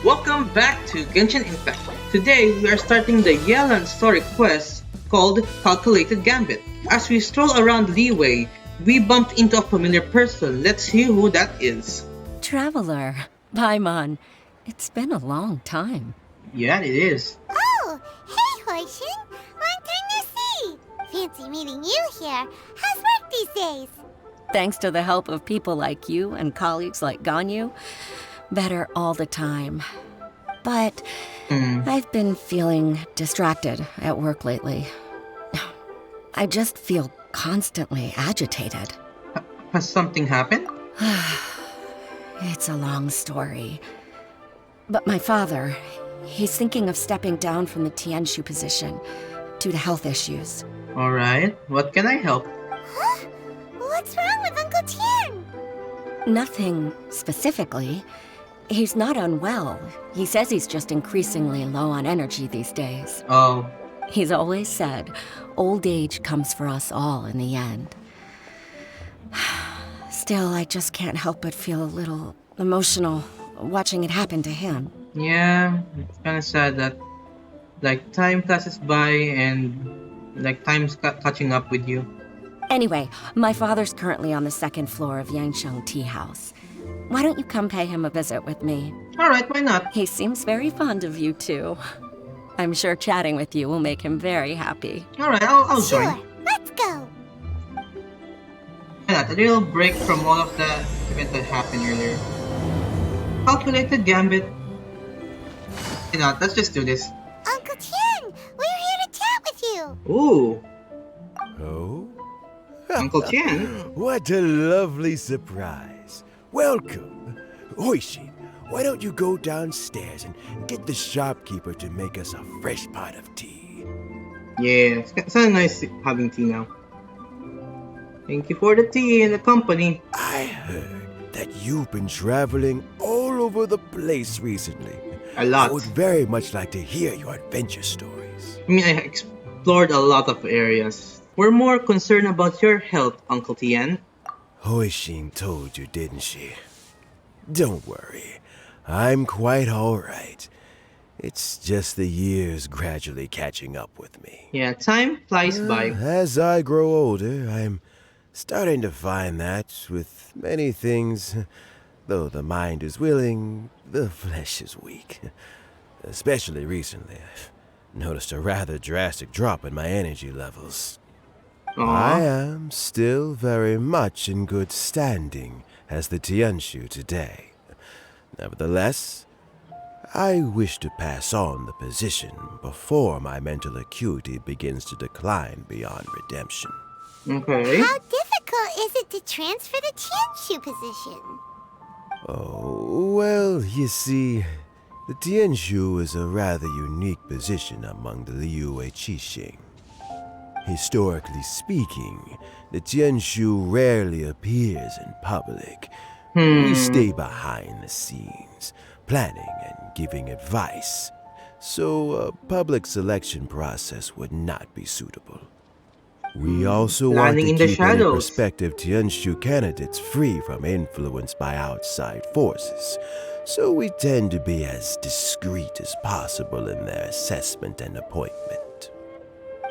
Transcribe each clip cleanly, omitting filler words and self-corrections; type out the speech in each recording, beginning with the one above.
Welcome back to Genshin Impact. Today we are starting the Yelan Story Quest called Calculated Gambit. As we stroll around Leeway, we bumped into a familiar person. Let's see who that is. Traveler, Paimon, it's been a long time. Yeah, it is. Oh, hey, Hoishin! Long time no see! Fancy meeting you here. How's work these days? Thanks to the help of people like you and colleagues like Ganyu, better all the time. But I've been feeling distracted at work lately. I just feel constantly agitated. Has something happened? It's a long story. But my father, he's thinking of stepping down from the Tianshu position due to health issues. Alright, what can I help? Huh? What's wrong with Uncle Tian? Nothing specifically. He's not unwell. He says he's just increasingly low on energy these days. Oh, He's always said, old age comes for us all in the end. Still, I just can't help but feel a little emotional watching it happen to him. yeah, it's kind of sad that time passes by and time's catching up with you. Anyway, my father's currently on the second floor of Yangsheng Tea House. Why don't you come pay him a visit with me? Alright, why not? He seems very fond of you, too. I'm sure chatting with you will make him very happy. Alright, I'll Sure, join. let's go! Yeah, a little break from all of the events that happened earlier. Calculated Gambit. You know, let's just do this. Uncle Tian, we're here to chat with you! Ooh, Oh? Uncle Tian. What a lovely surprise. Welcome. Hoishi, why don't you go downstairs and get the shopkeeper to make us a fresh pot of tea? Yeah, it's kind of nice having tea now. Thank you for the tea and the company. I heard that you've been traveling all over the place recently. A lot. I would very much like to hear your adventure stories. I mean, I explored a lot of areas. We're more concerned about your health, Uncle Tian. Hoishin told you, didn't she? Don't worry. I'm quite alright. It's just the years gradually catching up with me. Yeah, time flies by. As I grow older, I'm starting to find that with many things, though the mind is willing, the flesh is weak. Especially recently, I've noticed a rather drastic drop in my energy levels. I Aw. am still very much in good standing as the Tianshu today. Nevertheless, I wish to pass on the position before my mental acuity begins to decline beyond redemption. Okay. How difficult is it to transfer the Tianshu position? Oh, well, you see, the Tianshu is a rather unique position among the Liyue Qixing. Historically speaking, the Tianshu rarely appears in public. We stay behind the scenes, planning and giving advice, so a public selection process would not be suitable. We also want Planning to in the keep any shadows. prospective Tianshu candidates free from influence by outside forces, so we tend to be as discreet as possible in their assessment and appointment.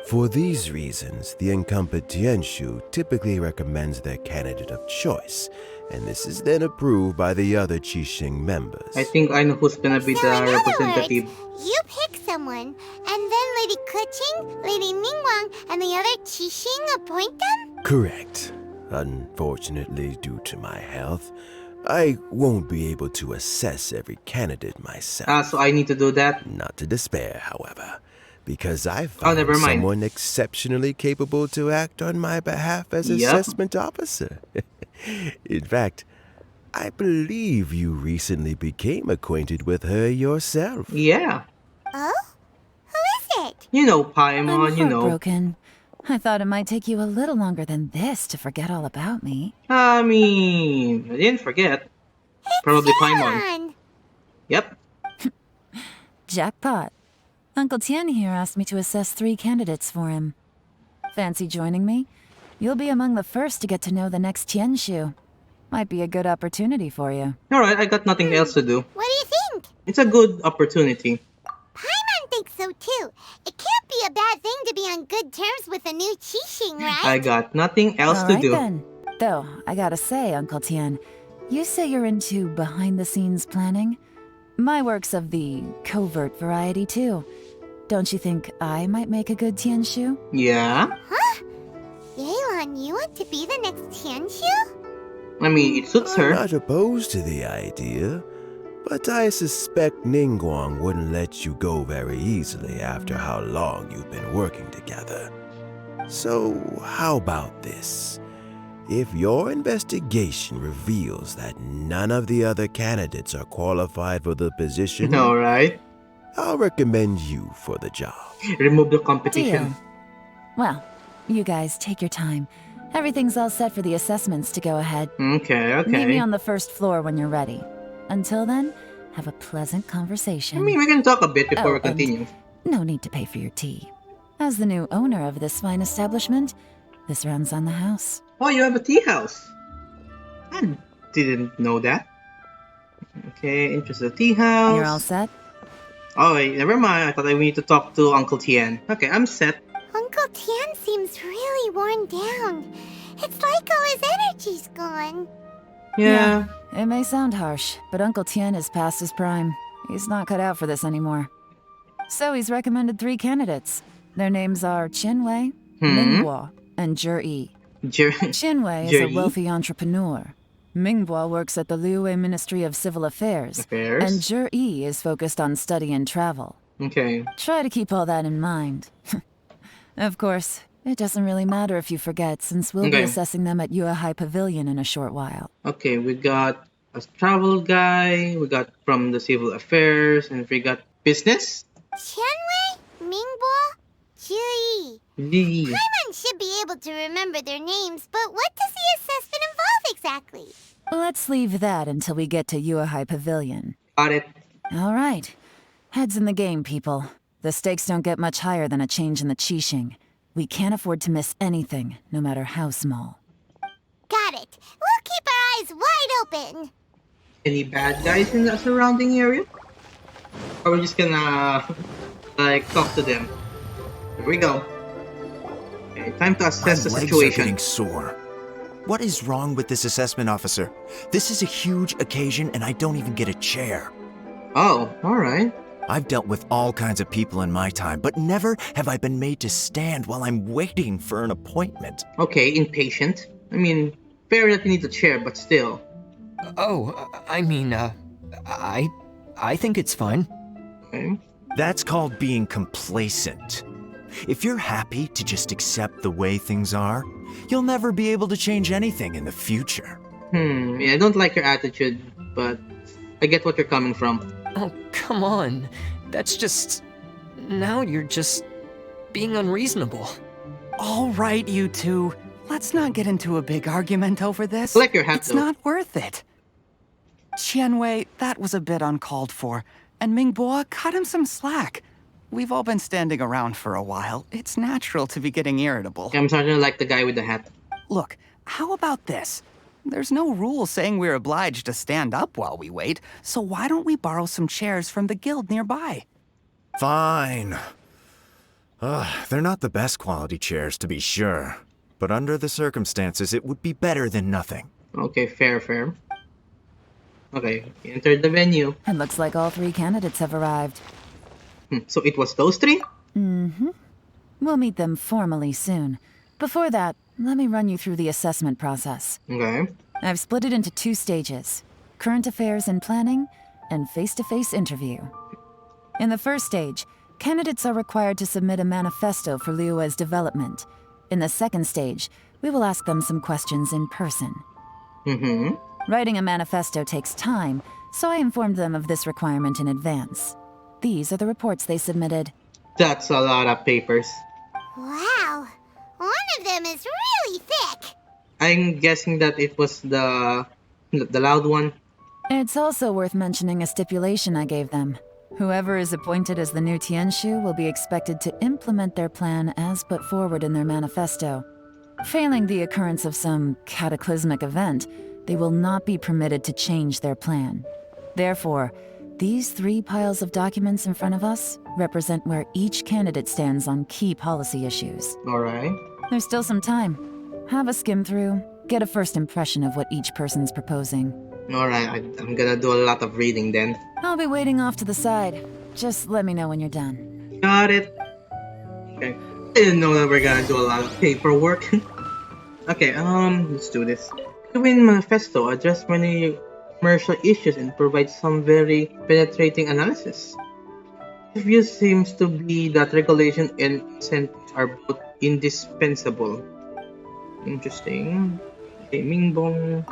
For these reasons, the incumbent Tianshu typically recommends their candidate of choice, and this is then approved by the other Qixing members. I think I know who's gonna be So the in other representative. words, you pick someone, and then Lady Keqing, Lady Ningguang, and the other Qixing appoint them? Correct. Unfortunately, due to my health, I won't be able to assess every candidate myself. So I need to do that. Not to despair, however, because I Oh, found never mind. someone exceptionally capable to act on my behalf as Yep. assessment officer. In fact, I believe you recently became acquainted with her yourself. Yeah. Oh? Who is it? You know, I'm Paimon, you know. heartbroken. I thought it might take you a little longer than this to forget all about me. I mean, I didn't forget. Probably Paimon. Yelan! Yep. Jackpot. Uncle Tian here asked me to assess 3 candidates for him. Fancy joining me? You'll be among the first to get to know the next Tianshu. Might be a good opportunity for you. Alright, I got nothing else to do. What do you think? It's a good opportunity. Paimon thinks so too. It can't be a bad thing to be on good terms with a new Qixing, right? I got nothing else All to right do. then. Though, I gotta say, Uncle Tian, you say you're into behind-the-scenes planning? My work's of the covert variety too. Don't you think I might make a good Tianshu? Yeah? Huh? Yelan, you want to be the next Tianshu? I mean, it suits I'm her. not opposed to the idea, but I suspect Ningguang wouldn't let you go very easily after how long you've been working together. So, how about this? If your investigation reveals that none of the other candidates are qualified for the position, Alright. I'll recommend you for the job. Remove the competition. Deal. Well, you guys take your time. Everything's all set for the assessments to go ahead. Okay, Meet me okay. on the first floor when you're ready. Until then, have a pleasant I conversation. mean, we can talk a bit before we and continue. no need to pay for your tea. As the new owner of this fine establishment, this runs on the house. Oh, you have a tea house. I didn't know that. Okay, interest the tea house. You're all set? Oh, wait, never mind. I thought we need to talk to Uncle Tian. Okay, I'm set. Uncle Tian seems really worn down. It's like all his energy's gone. Yeah. It may sound harsh, but Uncle Tian is past his prime. He's not cut out for this anymore. So he's recommended 3 candidates. Their names are Qinwei, Mingguo, and Zhi. Qinwei is a Zhi? wealthy entrepreneur. Mingguo works at the Liyue Ministry of Civil Affairs. And Zhi is focused on study and travel. Okay. Try to keep all that in mind. Of course, it doesn't really matter if you forget, since we'll be Okay. assessing them at Yuehai Pavilion in a short while. Okay, we got a travel guy, we got from the civil affairs, and we got business. Qianwei, Mingbo, Zhi. Lee. Paimon should be able to remember their names, but what does the assessment involve exactly? Let's leave that until we get to Yuehai Pavilion. Got it. All right. Heads in the game, people. The stakes don't get much higher than a change in the Qixing. We can't afford to miss anything, no matter how small. Got it. We'll keep our eyes wide open. Any bad guys in the surrounding area? Or we're just gonna like talk to them. Here we go. Okay, time to assess the My legs are situation. getting sore. What is wrong with this assessment officer? This is a huge occasion and I don't even get a chair. Oh, alright. I've dealt with all kinds of people in my time, but never have I been made to stand while I'm waiting for an appointment. Okay, impatient. I mean, fair that you need a chair, but still. I think it's fine. Okay. That's called being complacent. If you're happy to just accept the way things are, you'll never be able to change anything in the future. Yeah, I don't like your attitude, but I get what you're coming from. Oh, come on. That's just... Now you're just being unreasonable. All right, you two. Let's not get into a big argument over this. I like your hat, It's though. not worth it. Qianwei, that was a bit uncalled for. And Mingbo, cut him some slack. We've all been standing around for a while. It's natural to be getting irritable. I'm starting to like the guy with the hat. Look, how about this? There's no rule saying we're obliged to stand up while we wait, so why don't we borrow some chairs from the guild nearby? Fine. They're not the best quality chairs, to be sure. But under the circumstances, it would be better than nothing. Okay, fair, fair. Okay, he entered the venue. It looks like all 3 candidates have arrived. So it was those 3? We'll meet them formally soon. Before that, let me run you through the assessment process. Okay. I've split it into 2 stages: current affairs and planning, and face-to-face interview. In the first stage, candidates are required to submit a manifesto for Liyue's development. In the second stage, we will ask them some questions in person. Writing a manifesto takes time, so I informed them of this requirement in advance. These are the reports they submitted. That's a lot of papers. Wow. One of them is really thick. I'm guessing that it was the loud one. It's also worth mentioning a stipulation I gave them. Whoever is appointed as the new Tianshu will be expected to implement their plan as put forward in their manifesto. Failing the occurrence of some cataclysmic event, they will not be permitted to change their plan. Therefore, These 3 piles of documents in front of us represent where each candidate stands on key policy issues. Alright. There's still some time. Have a skim through, get a first impression of what each person's proposing. Alright, I'm gonna do a lot of reading then. I'll be waiting off to the side. Just let me know when you're done. Got it. Okay. I didn't know that we're gonna do a lot of paperwork. Okay, let's do this. The Win Manifesto address many commercial issues and provides some very penetrating analysis. The view seems to be that regulation and incentives are both indispensable. Interesting. Okay, Mingbong's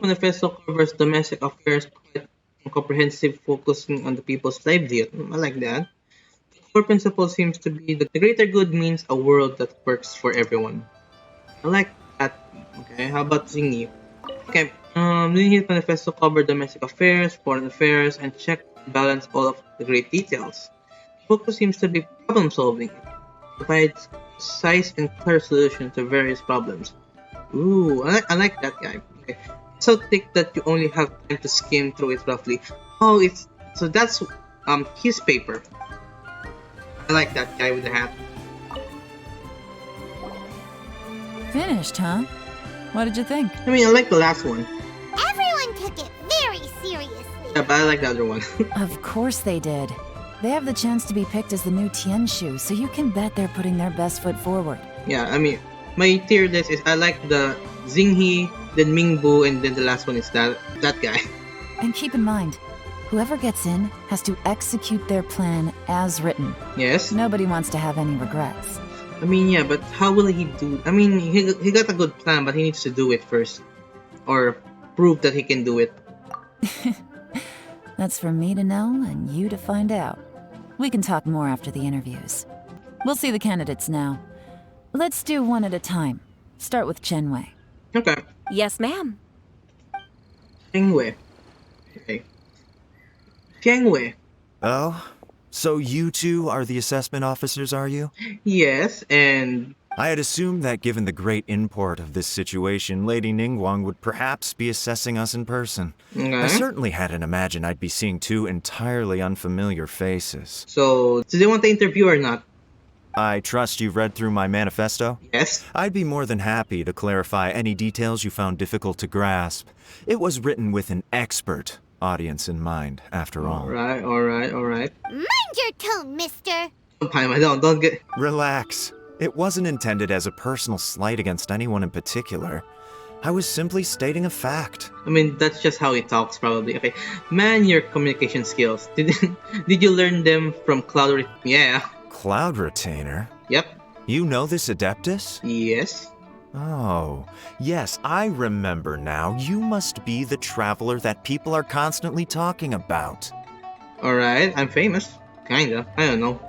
manifesto covers domestic affairs quite comprehensive, focusing on the people's livelihood. I like that. The core principle seems to be that the greater good means a world that works for everyone. I like that. Okay, how about Zingy? Okay, Zingy's manifesto covered domestic affairs, foreign affairs, and check and balance all of the great details. The focus seems to be problem solving. It provides precise and clear solutions to various problems. Ooh, I like that guy. Okay, so thick that you only have time to skim through it roughly. Oh, so that's his paper. I like that guy with the hat. Finished, huh? What did you think? I mean, I like the last one. Everyone took it very seriously. Yeah, but I like the other one. Of course they did. They have the chance to be picked as the new Tian shoe, so you can bet they're putting their best foot forward. Yeah, I mean, my tier list is I like the Xinghe, then Mingbu, and then the last one is that guy. And keep in mind, whoever gets in has to execute their plan as written. Yes. Nobody wants to have any regrets. I mean, yeah, but how will he do? I mean, he got a good plan, but he needs to do it first, or prove that he can do it. That's for me to know and you to find out. We can talk more after the interviews. We'll see the candidates now. Let's do one at a time. Start with Chenwei. Okay. Yes, ma'am. Chengwei. Okay. Chengwei. Oh? So you two are the assessment officers, are you? Yes, and I had assumed that given the great import of this situation, Lady Ningguang would perhaps be assessing us in person. okay. I certainly hadn't imagined I'd be seeing 2 entirely unfamiliar faces. So, do they want the interview or not? I trust you've read through my manifesto? Yes. I'd be more than happy to clarify any details you found difficult to grasp. It was written with an expert audience in mind, after all. Alright. Mind your tone, mister. Don't get. Relax. It wasn't intended as a personal slight against anyone in particular. I was simply stating a fact. I mean, that's just how he talks, probably. Okay, man, your communication skills. Did you learn them from Cloud? Yeah. Cloud Retainer? Yep. You know this Adeptus? Yes. Oh, yes, I remember now. You must be the traveler that people are constantly talking about. Alright, I'm famous. Kinda. I don't know.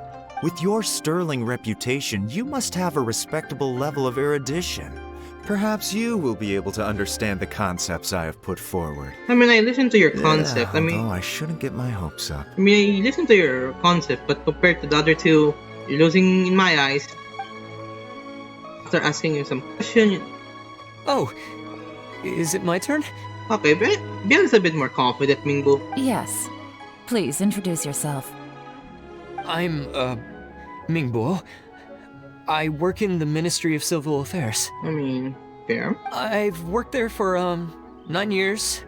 With your sterling reputation, you must have a respectable level of erudition. Perhaps you will be able to understand the concepts I have put forward. I mean, I listened to your concept. Although I shouldn't get my hopes up. I mean, I listened to your concept, but compared to the other two, you're losing in my eyes. After asking you some question. Oh, is it my turn? Okay, but be a little bit more confident, Mingbu. Yes. Please introduce yourself. I'm, Mingbo. I work in the Ministry of Civil Affairs. I mean, fair. I've worked there for, 9 years,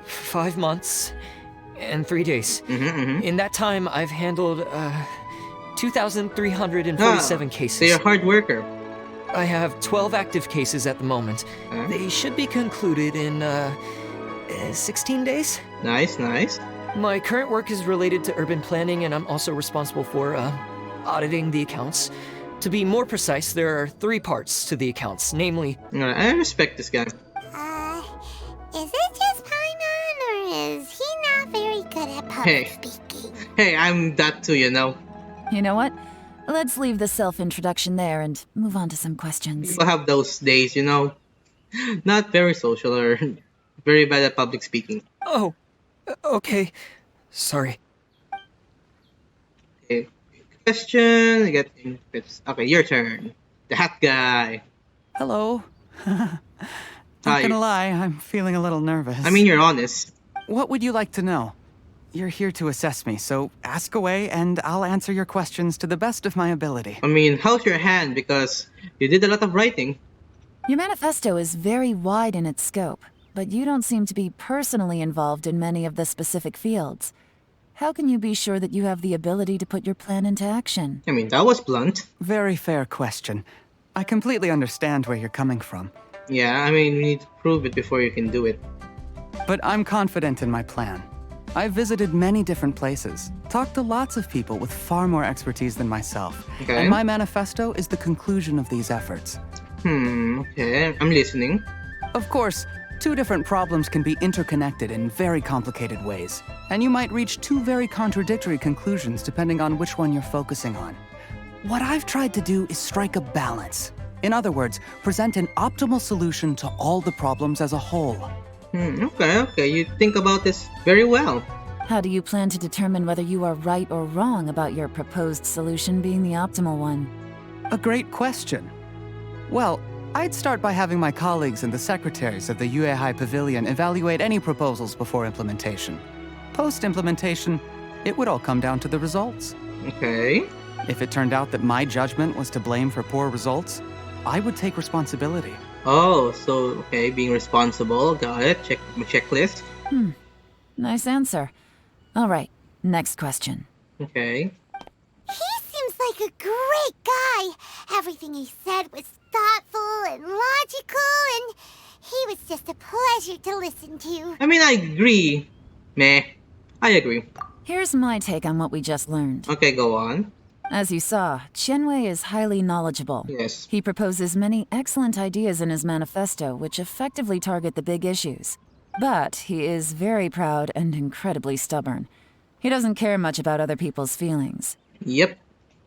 5 months, and 3 days. In that time, I've handled, 2,347 cases. So you're a hard worker. I have 12 active cases at the moment. They should be concluded in, 16 days? Nice. My current work is related to urban planning, and I'm also responsible for, auditing the accounts. To be more precise, there are 3 parts to the accounts, namely... Alright, I respect this guy. Is it just Paimon, or is he not very good at public speaking? Hey, I'm that too, you know. You know what? Let's leave the self-introduction there and move on to some questions. People have those days, you know. Not very social or very bad at public speaking. Oh, okay. Sorry. Okay. Question. Okay, your turn. The hat guy. Hello. Not Hi. gonna lie, I'm feeling a little nervous. I mean, you're honest. What would you like to know? You're here to assess me, so ask away and I'll answer your questions to the best of my ability. I mean, how's your hand? Because you did a lot of writing. Your manifesto is very wide in its scope, but you don't seem to be personally involved in many of the specific fields. How can you be sure that you have the ability to put your plan into action? I mean, that was blunt. Very fair question. I completely understand where you're coming from. Yeah, I mean, you need to prove it before you can do it. But I'm confident in my plan. I've visited many different places, talked to lots of people with far more expertise than myself. Okay. And my manifesto is the conclusion of these efforts. Okay, I'm listening. Of course, two different problems can be interconnected in very complicated ways, and you might reach two very contradictory conclusions depending on which one you're focusing on. What I've tried to do is strike a balance. In other words, present an optimal solution to all the problems as a whole. Okay, you think about this very well. How do you plan to determine whether you are right or wrong about your proposed solution being the optimal one? A great question. Well, I'd start by having my colleagues and the secretaries of the Yuehai Pavilion evaluate any proposals before implementation. Post-implementation, it would all come down to the results. Okay. If it turned out that my judgment was to blame for poor results, I would take responsibility. Oh, so, okay, being responsible, got it, check my checklist. Nice answer. All right, next question. Okay. He seems like a great guy. Everything he said was thoughtful and logical, and he was just a pleasure to listen to. I mean, I agree. Meh. I agree. Here's my take on what we just learned. Okay, go on. As you saw, Qianwei is highly knowledgeable. Yes. He proposes many excellent ideas in his manifesto which effectively target the big issues. But he is very proud and incredibly stubborn. He doesn't care much about other people's feelings. Yep.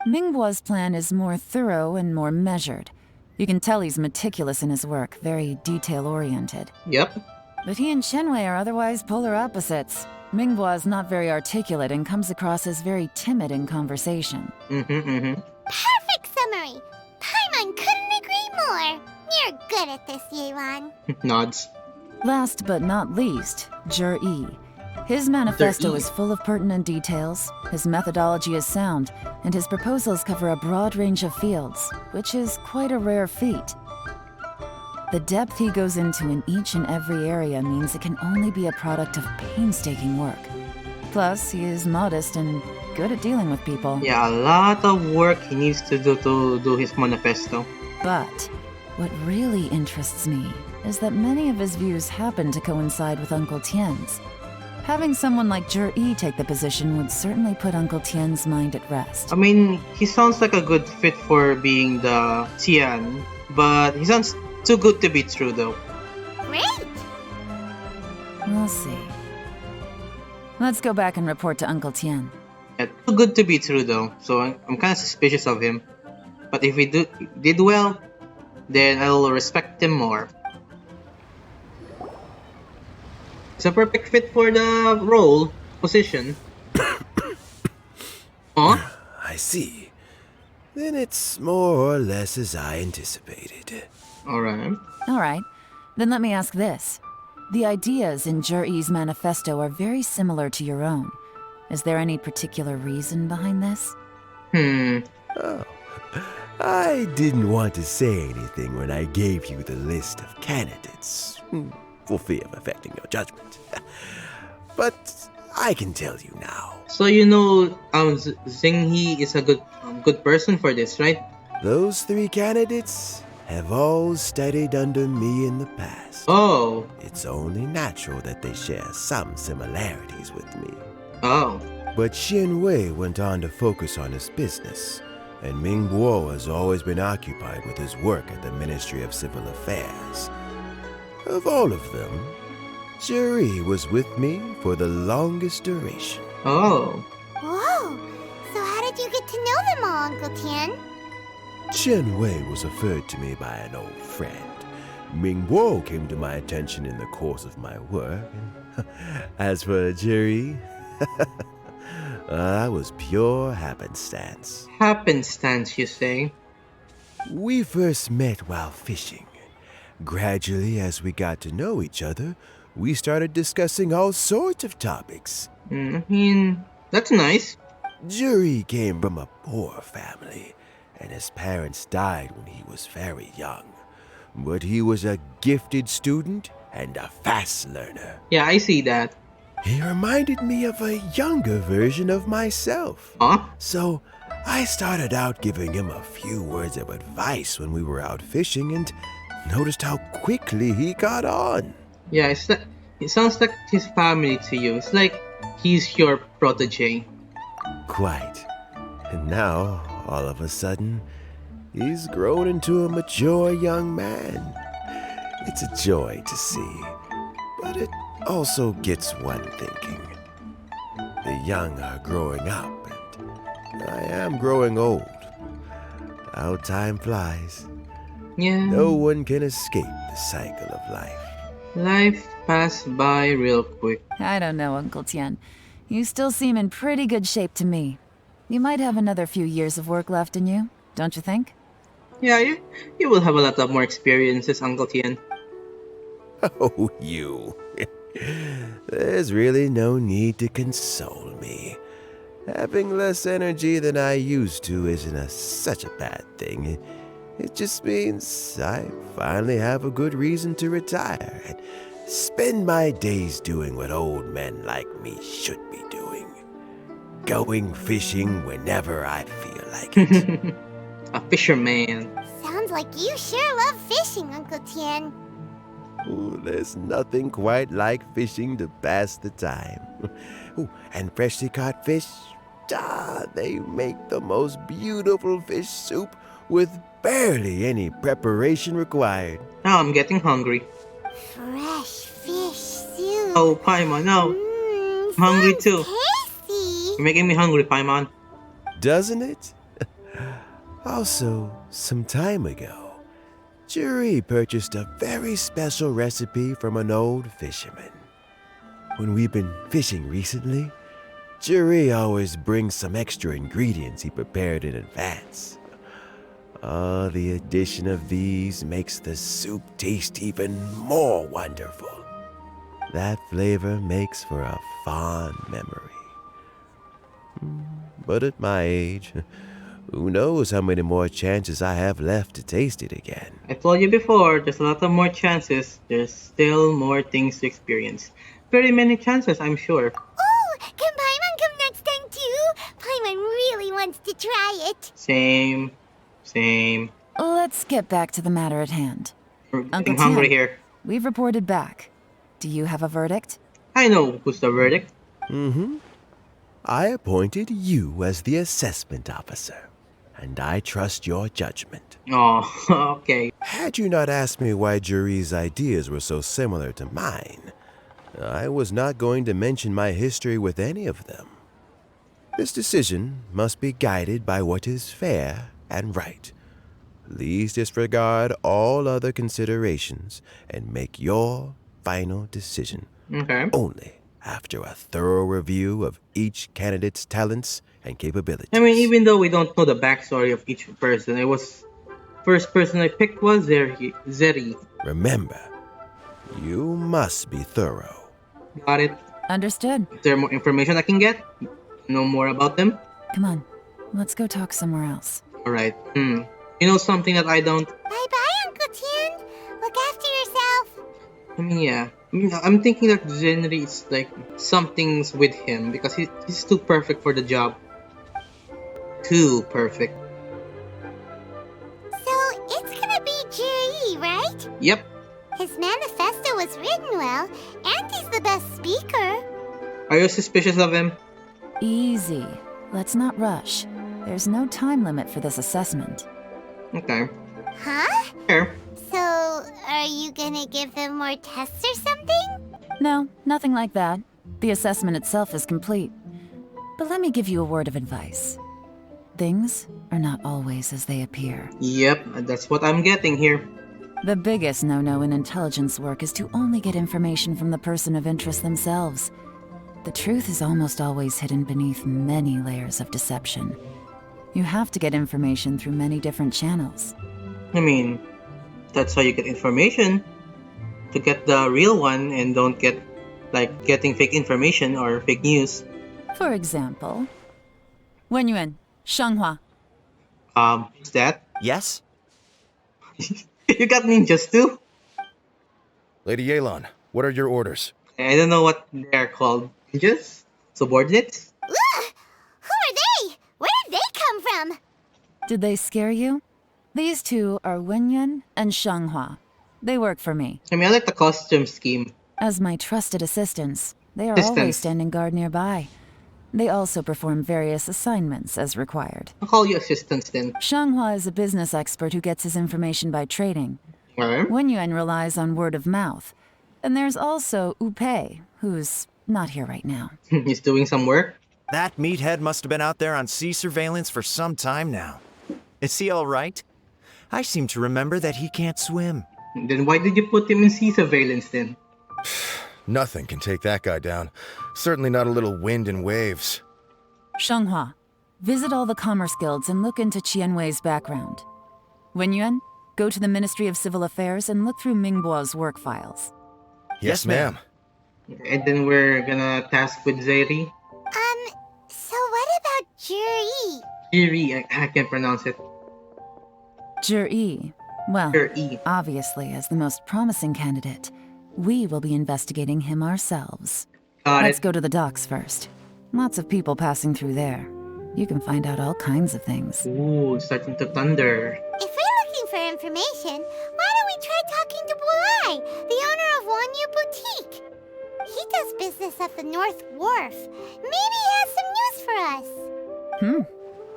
Mingbo's plan is more thorough and more measured. You can tell he's meticulous in his work, very detail-oriented. Yep. But he and Qianwei are otherwise polar opposites. Mingbo is not very articulate and comes across as very timid in conversation. Perfect summary. Paimon couldn't agree more. You're good at this, Yelan. Nods. Last but not least, Zhi. His manifesto Zhi. is full of pertinent details, his methodology is sound, and his proposals cover a broad range of fields, which is quite a rare feat. The depth he goes into in each and every area means it can only be a product of painstaking work. Plus, he is modest and good at dealing with people. Yeah, a lot of work he needs to do his manifesto. But what really interests me is that many of his views happen to coincide with Uncle Tian's. Having someone like Zhi take the position would certainly put Uncle Tian's mind at rest. I mean, he sounds like a good fit for being the Tian, but he sounds too good to be true though. Great. We'll see. Let's go back and report to Uncle Tian. Yeah, too good to be true though, so I'm kind of suspicious of him. But if he did well, then I'll respect him more. It's a perfect fit for the role, position. Huh? I see. Then it's more or less as I anticipated. Alright. All right, then let me ask this. The ideas in Zhi's manifesto are very similar to your own. Is there any particular reason behind this? Oh, I didn't want to say anything when I gave you the list of candidates, for fear of affecting your judgment. But I can tell you now. So you know, Zhenghe is a good person for this, right? Those three candidates have all studied under me in the past. Oh. It's only natural that they share some similarities with me. Oh. But Qianwei went on to focus on his business, and Mingbo has always been occupied with his work at the Ministry of Civil Affairs. Of all of them, Zhi was with me for the longest duration. Oh. Whoa. So how did you get to know them all, Uncle Tian? Qianwei was referred to me by an old friend. Mingbo came to my attention in the course of my work. And as for Zhi, that was pure happenstance. Happenstance, you say? We first met while fishing. Gradually, as we got to know each other, we started discussing all sorts of topics. I mean, that's nice. Juri came from a poor family, and his parents died when he was very young. But he was a gifted student and a fast learner. Yeah, I see that. He reminded me of a younger version of myself. Huh? So I started out giving him a few words of advice when we were out fishing and noticed how quickly he got on. Yeah, it sounds like his family to you. It's like he's your protege. Quite. And now, all of a sudden, he's grown into a mature young man. It's a joy to see, but it also gets one thinking. The young are growing up, and I am growing old. How time flies. Yeah. No one can escape the cycle of life. Life passed by real quick. I don't know, Uncle Tian. You still seem in pretty good shape to me. You might have another few years of work left in you, don't you think? Yeah, you will have a lot of more experiences, Uncle Tian. Oh, you. There's really no need to console me. Having less energy than I used to isn't such a bad thing. It just means I finally have a good reason to retire and spend my days doing what old men like me should be doing. Going fishing whenever I feel like it. A fisherman. Sounds like you sure love fishing, Uncle Tian. Ooh, there's nothing quite like fishing to pass the time. Ooh, and freshly caught fish, they make the most beautiful fish soup with barely any preparation required. Now I'm getting hungry. Fresh fish soup. Oh, Paimon, no. I'm hungry sounds too. Tasty. You're making me hungry, Paimon. Doesn't it? Also, some time ago, Juri purchased a very special recipe from an old fisherman. When we've been fishing recently, Juri always brings some extra ingredients he prepared in advance. The addition of these makes the soup taste even more wonderful. That flavor makes for a fond memory. But at my age, who knows how many more chances I have left to taste it again. I told you before, there's a lot of more chances. There's still more things to experience. Very many chances, I'm sure. Oh, can Paimon come next time too? Paimon really wants to try it. Same. Let's get back to the matter at hand. We're Uncle getting hungry Tian, here. we've reported back. Do you have a verdict? I know who's the verdict. I appointed you as the assessment officer, and I trust your judgment. Oh, okay. Had you not asked me why Juri's ideas were so similar to mine, I was not going to mention my history with any of them. This decision must be guided by what is fair and right. Please disregard all other considerations and make your final decision Okay. only after a thorough review of each candidate's talents and capabilities. I mean, even though we don't know the backstory of each person, first person I picked was Zeri. Remember, you must be thorough. Got it. Understood. Is there more information I can get? Know more about them? Come on, let's go talk somewhere else. Alright. You know something that I don't? Bye-bye, Uncle Tian. Look after yourself. I mean, yeah. I'm thinking that Zenri is like something's with him because he's too perfect for the job. Too perfect. So, it's gonna be Jiri, right? Yep. His manifesto was written well, and he's the best speaker. Are you suspicious of him? Easy. Let's not rush. There's no time limit for this assessment. Okay. Huh? Here. So, are you gonna give him more tests or something? No, nothing like that. The assessment itself is complete. But let me give you a word of advice. Things are not always as they appear. Yep, that's what I'm getting here. The biggest no-no in intelligence work is to only get information from the person of interest themselves. The truth is almost always hidden beneath many layers of deception. You have to get information through many different channels. I mean, that's how you get information. to get the real one and don't get like getting fake information or fake news. For example, Wenyuan, Shanghua. Is that? Yes? You got ninjas too? Lady Yelan, what are your orders? I don't know what they're called. Ninjas? Subordinates? Ugh! Who are they? Where did they come from? Did they scare you? These two are Wenyuan and Shanghua. They work for me. I mean, I like the costume scheme. As my trusted assistants, they are Assistants. always standing guard nearby. They also perform various assignments as required. I'll call you assistants then. Shanghua is a business expert who gets his information by trading. Alright. Wenyuan relies on word of mouth. And there's also Upei, who's not here right now. He's doing some work. That meathead must have been out there on sea surveillance for some time now. Is he all right? I seem to remember that he can't swim. Then why did you put him in sea surveillance then? Nothing can take that guy down. Certainly not a little wind and waves. Shanghua, visit all the commerce guilds and look into Qianwei's background. Wenyuan, go to the Ministry of Civil Affairs and look through Mingbo's work files. Yes, ma'am. And then we're gonna task with Zeri. So what about Juri? Jiri, I can't pronounce it. Zhi, well, Jiri. obviously as the most promising candidate, we will be investigating him ourselves. Got Let's it. go to the docks first. Lots of people passing through there. You can find out all kinds of things. Ooh, it's starting to thunder. If we're looking for information, why don't we try talking to Buai, the owner of Wanyu Boutique? He does business at the North Wharf. Maybe he has some news for us.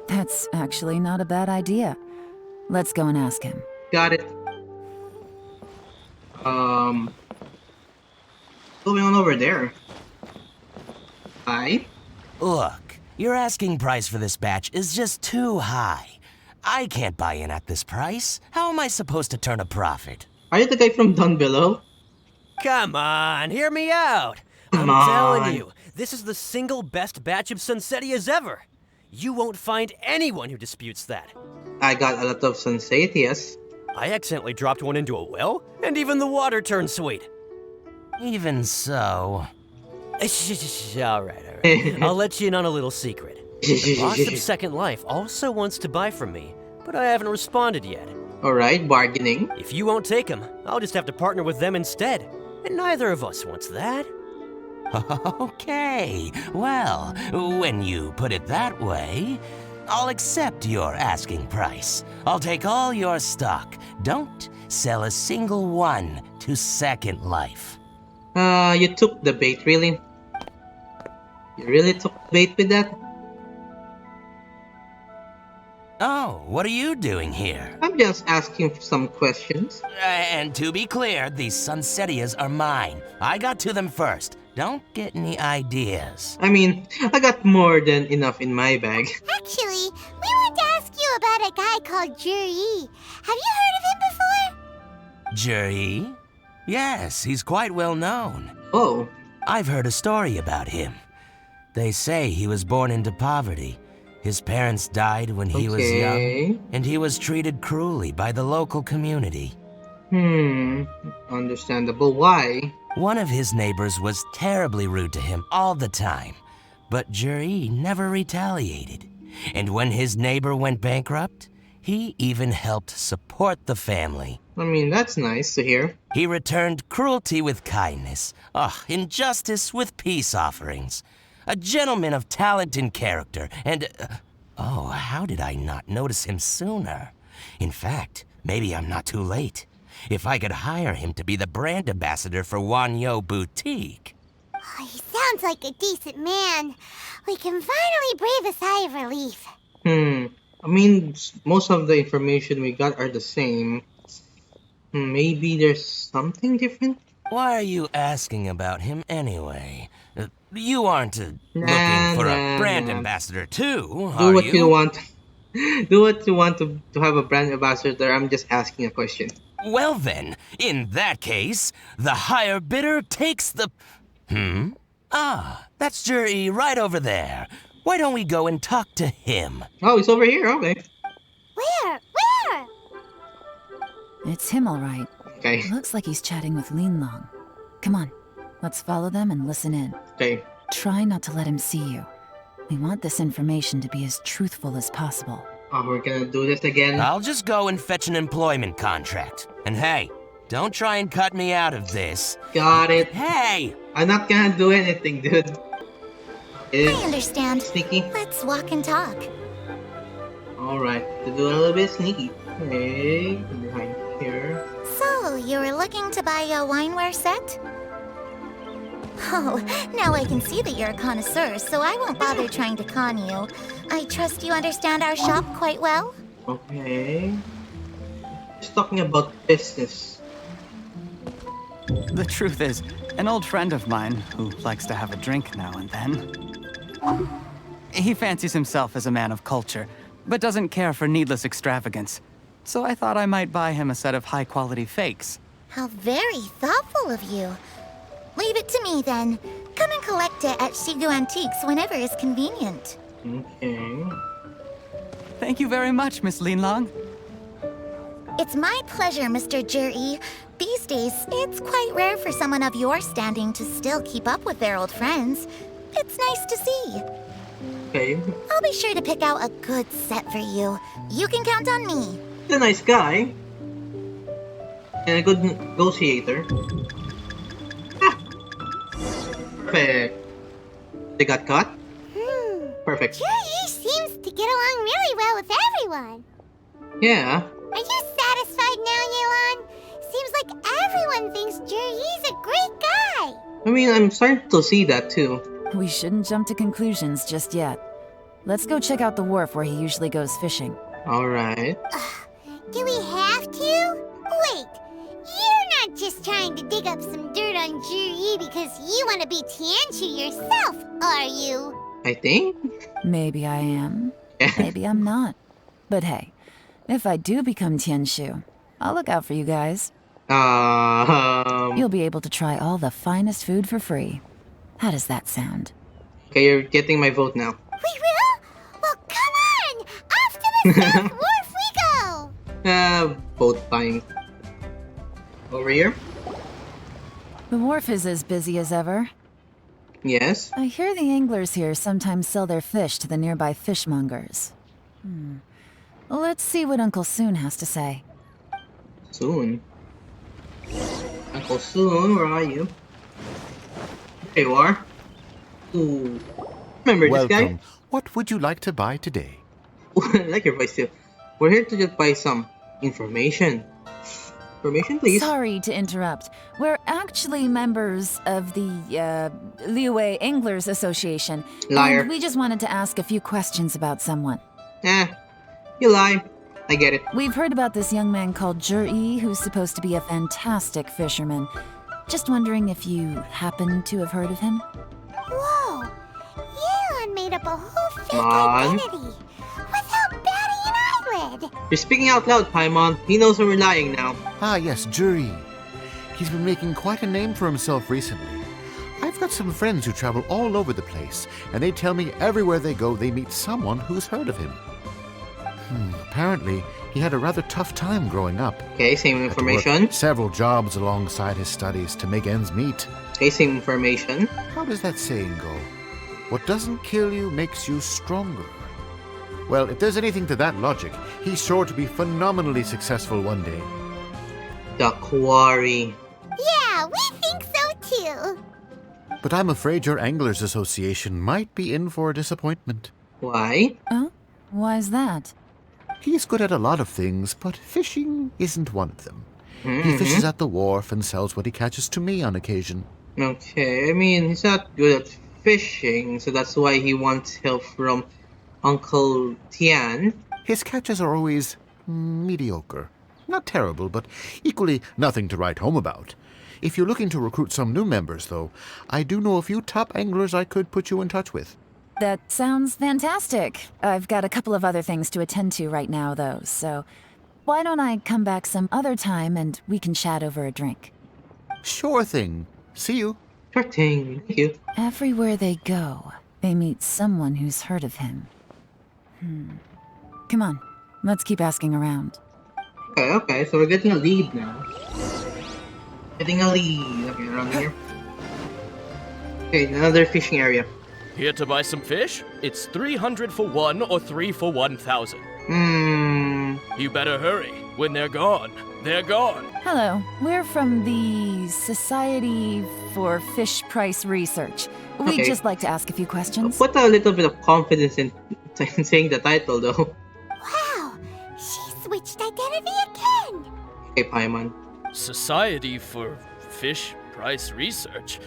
That's actually not a bad idea. Let's go and ask him. Got it. Going on over there. Hi. Look, your asking price for this batch is just too high. I can't buy in at this price. How am I supposed to turn a profit? Are you the guy from down below? Come on, hear me out. Come I'm on. telling you, this is the single best batch of Sunsettias ever. You won't find anyone who disputes that. I got a lot of Sunsettias. I accidentally dropped one into a well, and even the water turned sweet. Even so... All right. I'll let you in on a little secret. The boss of Second Life also wants to buy from me, but I haven't responded yet. Alright, bargaining. If you won't take them, I'll just have to partner with them instead. And neither of us wants that. Okay, well, when you put it that way, I'll accept your asking price. I'll take all your stock. Don't sell a single one to Second Life. You took the bait, really? You really took the bait with that? Oh, what are you doing here? I'm just asking some questions. And to be clear, these Sunsettias are mine. I got to them first. Don't get any ideas. I mean, I got more than enough in my bag. Actually, we want to ask you about a guy called Juri. Have you heard of him before? Juri? Yes, he's quite well known. Oh. I've heard a story about him. They say he was born into poverty. His parents died when he was young, and he was treated cruelly by the local community. Understandable. Why? One of his neighbors was terribly rude to him all the time, but Juri never retaliated. And when his neighbor went bankrupt, he even helped support the family. I mean, that's nice to hear. He returned cruelty with kindness, injustice with peace offerings. A gentleman of talent and character, and... how did I not notice him sooner? In fact, maybe I'm not too late. If I could hire him to be the brand ambassador for Wanyo Boutique. Oh, he sounds like a decent man. We can finally breathe a sigh of relief. I mean, most of the information we got are the same. Maybe there's something different? Why are you asking about him anyway? You aren't looking for a brand ambassador too, are you? Do what you want. Do what you want to have a brand ambassador. I'm just asking a question. Well then, in that case, the higher bidder takes the... that's Juri right over there. Why don't we go and talk to him? Oh, it's over here, okay. Where? Where? It's him, all right. Okay. Looks like he's chatting with Linlong. Come on, let's follow them and listen in. Okay. Try not to let him see you. We want this information to be as truthful as possible. Oh, we're gonna do this again. I'll just go and fetch an employment contract. And hey, don't try and cut me out of this. Got it. Hey! I'm not gonna do anything, dude. I understand. Sneaky. Let's walk and talk. Alright, to do a little bit sneaky. Okay, behind here. So, you were looking to buy a wineware set? Oh, now I can see that you're a connoisseur, so I won't bother trying to con you. I trust you understand our shop quite well? Okay. Just talking about business. The truth is, an old friend of mine, who likes to have a drink now and then, he fancies himself as a man of culture, but doesn't care for needless extravagance. So I thought I might buy him a set of high-quality fakes. How very thoughtful of you. Leave it to me, then. Come and collect it at Shigu Antiques whenever is convenient. Okay. Thank you very much, Miss Linlong. It's my pleasure, Mr. Juri. These days, it's quite rare for someone of your standing to still keep up with their old friends. It's nice to see. Okay. I'll be sure to pick out a good set for you. You can count on me. He's a nice guy. And a good negotiator. Ah. Perfect. They got caught? Perfect. Juri seems to get along really well with everyone. Yeah. Are you satisfied now, Yelan? Seems like everyone thinks Juri's a great guy. I mean, I'm starting to see that too. We shouldn't jump to conclusions just yet. Let's go check out the wharf where he usually goes fishing. Alright. Do we have to? Wait, you're not just trying to dig up some dirt on Juri because you want to be Tianchu yourself, are you? I think? Maybe I am. Maybe I'm not. But hey, if I do become Tianshu, I'll look out for you guys. You'll be able to try all the finest food for free. How does that sound? Okay, you're getting my vote now. We will? Well, come on! Off to the South Wharf we go! Vote buying. Over here? The wharf is as busy as ever. Yes. I hear the anglers here sometimes sell their fish to the nearby fishmongers. Let's see what Uncle Soon has to say. Soon. Uncle Soon, where are you? There you are. Ooh. Remember this guy? Welcome. What would you like to buy today? I like your voice too. We're here to just buy some information. Information, please. Sorry to interrupt. We're actually members of the, Liyue Anglers Association. Liar. And we just wanted to ask a few questions about someone. You lie. I get it. We've heard about this young man called Juri, who's supposed to be a fantastic fisherman. Just wondering if you happen to have heard of him? Whoa! Yelan made up a whole fake Come on. identity without batting an eyelid! You're speaking out loud, Paimon. He knows we're lying now. Ah, yes, Juri. He's been making quite a name for himself recently. I've got some friends who travel all over the place, and they tell me everywhere they go they meet someone who's heard of him. Apparently, he had a rather tough time growing up. Okay, same Had to work information. several jobs alongside his studies to make ends meet. Okay, same information. How does that saying go? What doesn't kill you makes you stronger. Well, if there's anything to that logic, he's sure to be phenomenally successful one day. The Quarry. Yeah, we think so too! But I'm afraid your Anglers Association might be in for a disappointment. Why? Oh? Why's that? He's good at a lot of things, but fishing isn't one of them. He fishes at the wharf and sells what he catches to me on occasion. Okay, I mean, he's not good at fishing, so that's why he wants help from Uncle Tian. His catches are always mediocre. Not terrible, but equally nothing to write home about. If you're looking to recruit some new members, though, I do know a few top anglers I could put you in touch with. That sounds fantastic. I've got a couple of other things to attend to right now, though, so why don't I come back some other time and we can chat over a drink? Sure thing. See you. Sure thing. Thank you. Everywhere they go, they meet someone who's heard of him. Come on, let's keep asking around. Okay, so we're getting a lead now. Getting a lead. Okay, around here. Okay, another fishing area. Here to buy some fish? It's 300 for one or 3 for 1,000. You better hurry. When they're gone, they're gone. Hello, we're from the Society for Fish Price Research. We'd just like to ask a few questions. Put a little bit of confidence in saying the title, though. Wow, she switched identity again. Okay, Paimon. Society for Fish Price Research?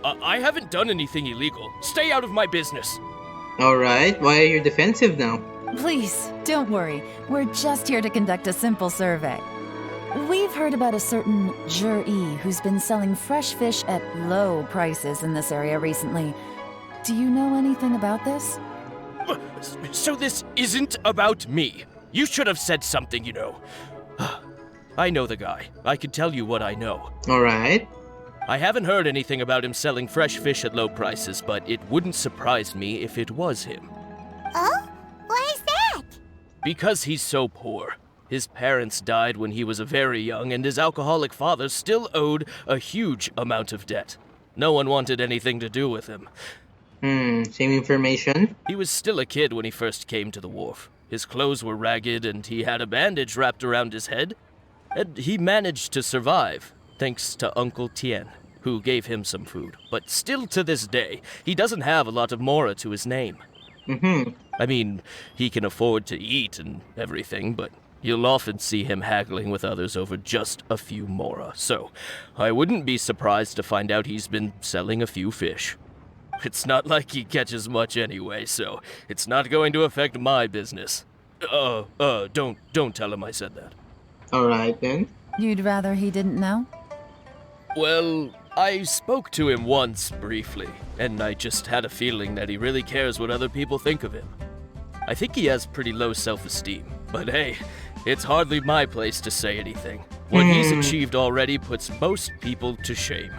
I haven't done anything illegal. Stay out of my business. Alright, why are you defensive now? Please, don't worry. We're just here to conduct a simple survey. We've heard about a certain Jur-E who's been selling fresh fish at low prices in this area recently. Do you know anything about this? So this isn't about me. You should have said something, you know. I know the guy. I can tell you what I know. Alright. I haven't heard anything about him selling fresh fish at low prices, but it wouldn't surprise me if it was him. Oh? Why is that? Because he's so poor. His parents died when he was very young, and his alcoholic father still owed a huge amount of debt. No one wanted anything to do with him. Same information. He was still a kid when he first came to the wharf. His clothes were ragged, and he had a bandage wrapped around his head. And he managed to survive, thanks to Uncle Tian, who gave him some food. But still to this day, he doesn't have a lot of mora to his name. I mean, he can afford to eat and everything, but you'll often see him haggling with others over just a few mora. So, I wouldn't be surprised to find out he's been selling a few fish. It's not like he catches much anyway, so it's not going to affect my business. Don't tell him I said that. Alright then. You'd rather he didn't know? Well, I spoke to him once briefly, and I just had a feeling that he really cares what other people think of him. I think he has pretty low self-esteem, but hey, it's hardly my place to say anything. What he's achieved already puts most people to shame.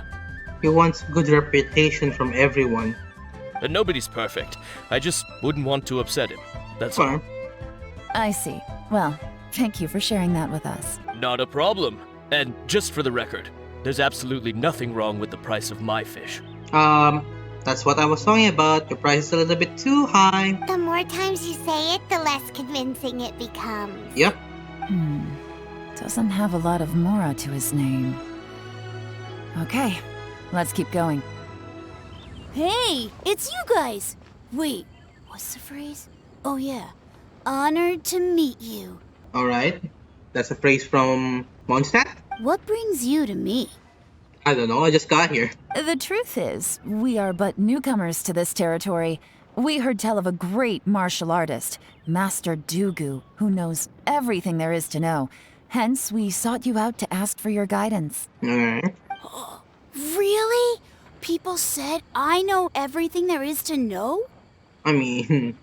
He wants good reputation from everyone. And nobody's perfect. I just wouldn't want to upset him. That's all. I see. Well, thank you for sharing that with us. Not a problem. And just for the record, there's absolutely nothing wrong with the price of my fish. That's what I was talking about. Your price is a little bit too high. The more times you say it, the less convincing it becomes. Yep. Doesn't have a lot of mora to his name. Okay, let's keep going. Hey, it's you guys! Wait, what's the phrase? Oh yeah, honored to meet you. Alright. That's a phrase from Mondstadt? What brings you to me? I don't know, I just got here. The truth is, we are but newcomers to this territory. We heard tell of a great martial artist, Master Dugu, who knows everything there is to know. Hence, we sought you out to ask for your guidance. Alright. Really? People said I know everything there is to know? I mean,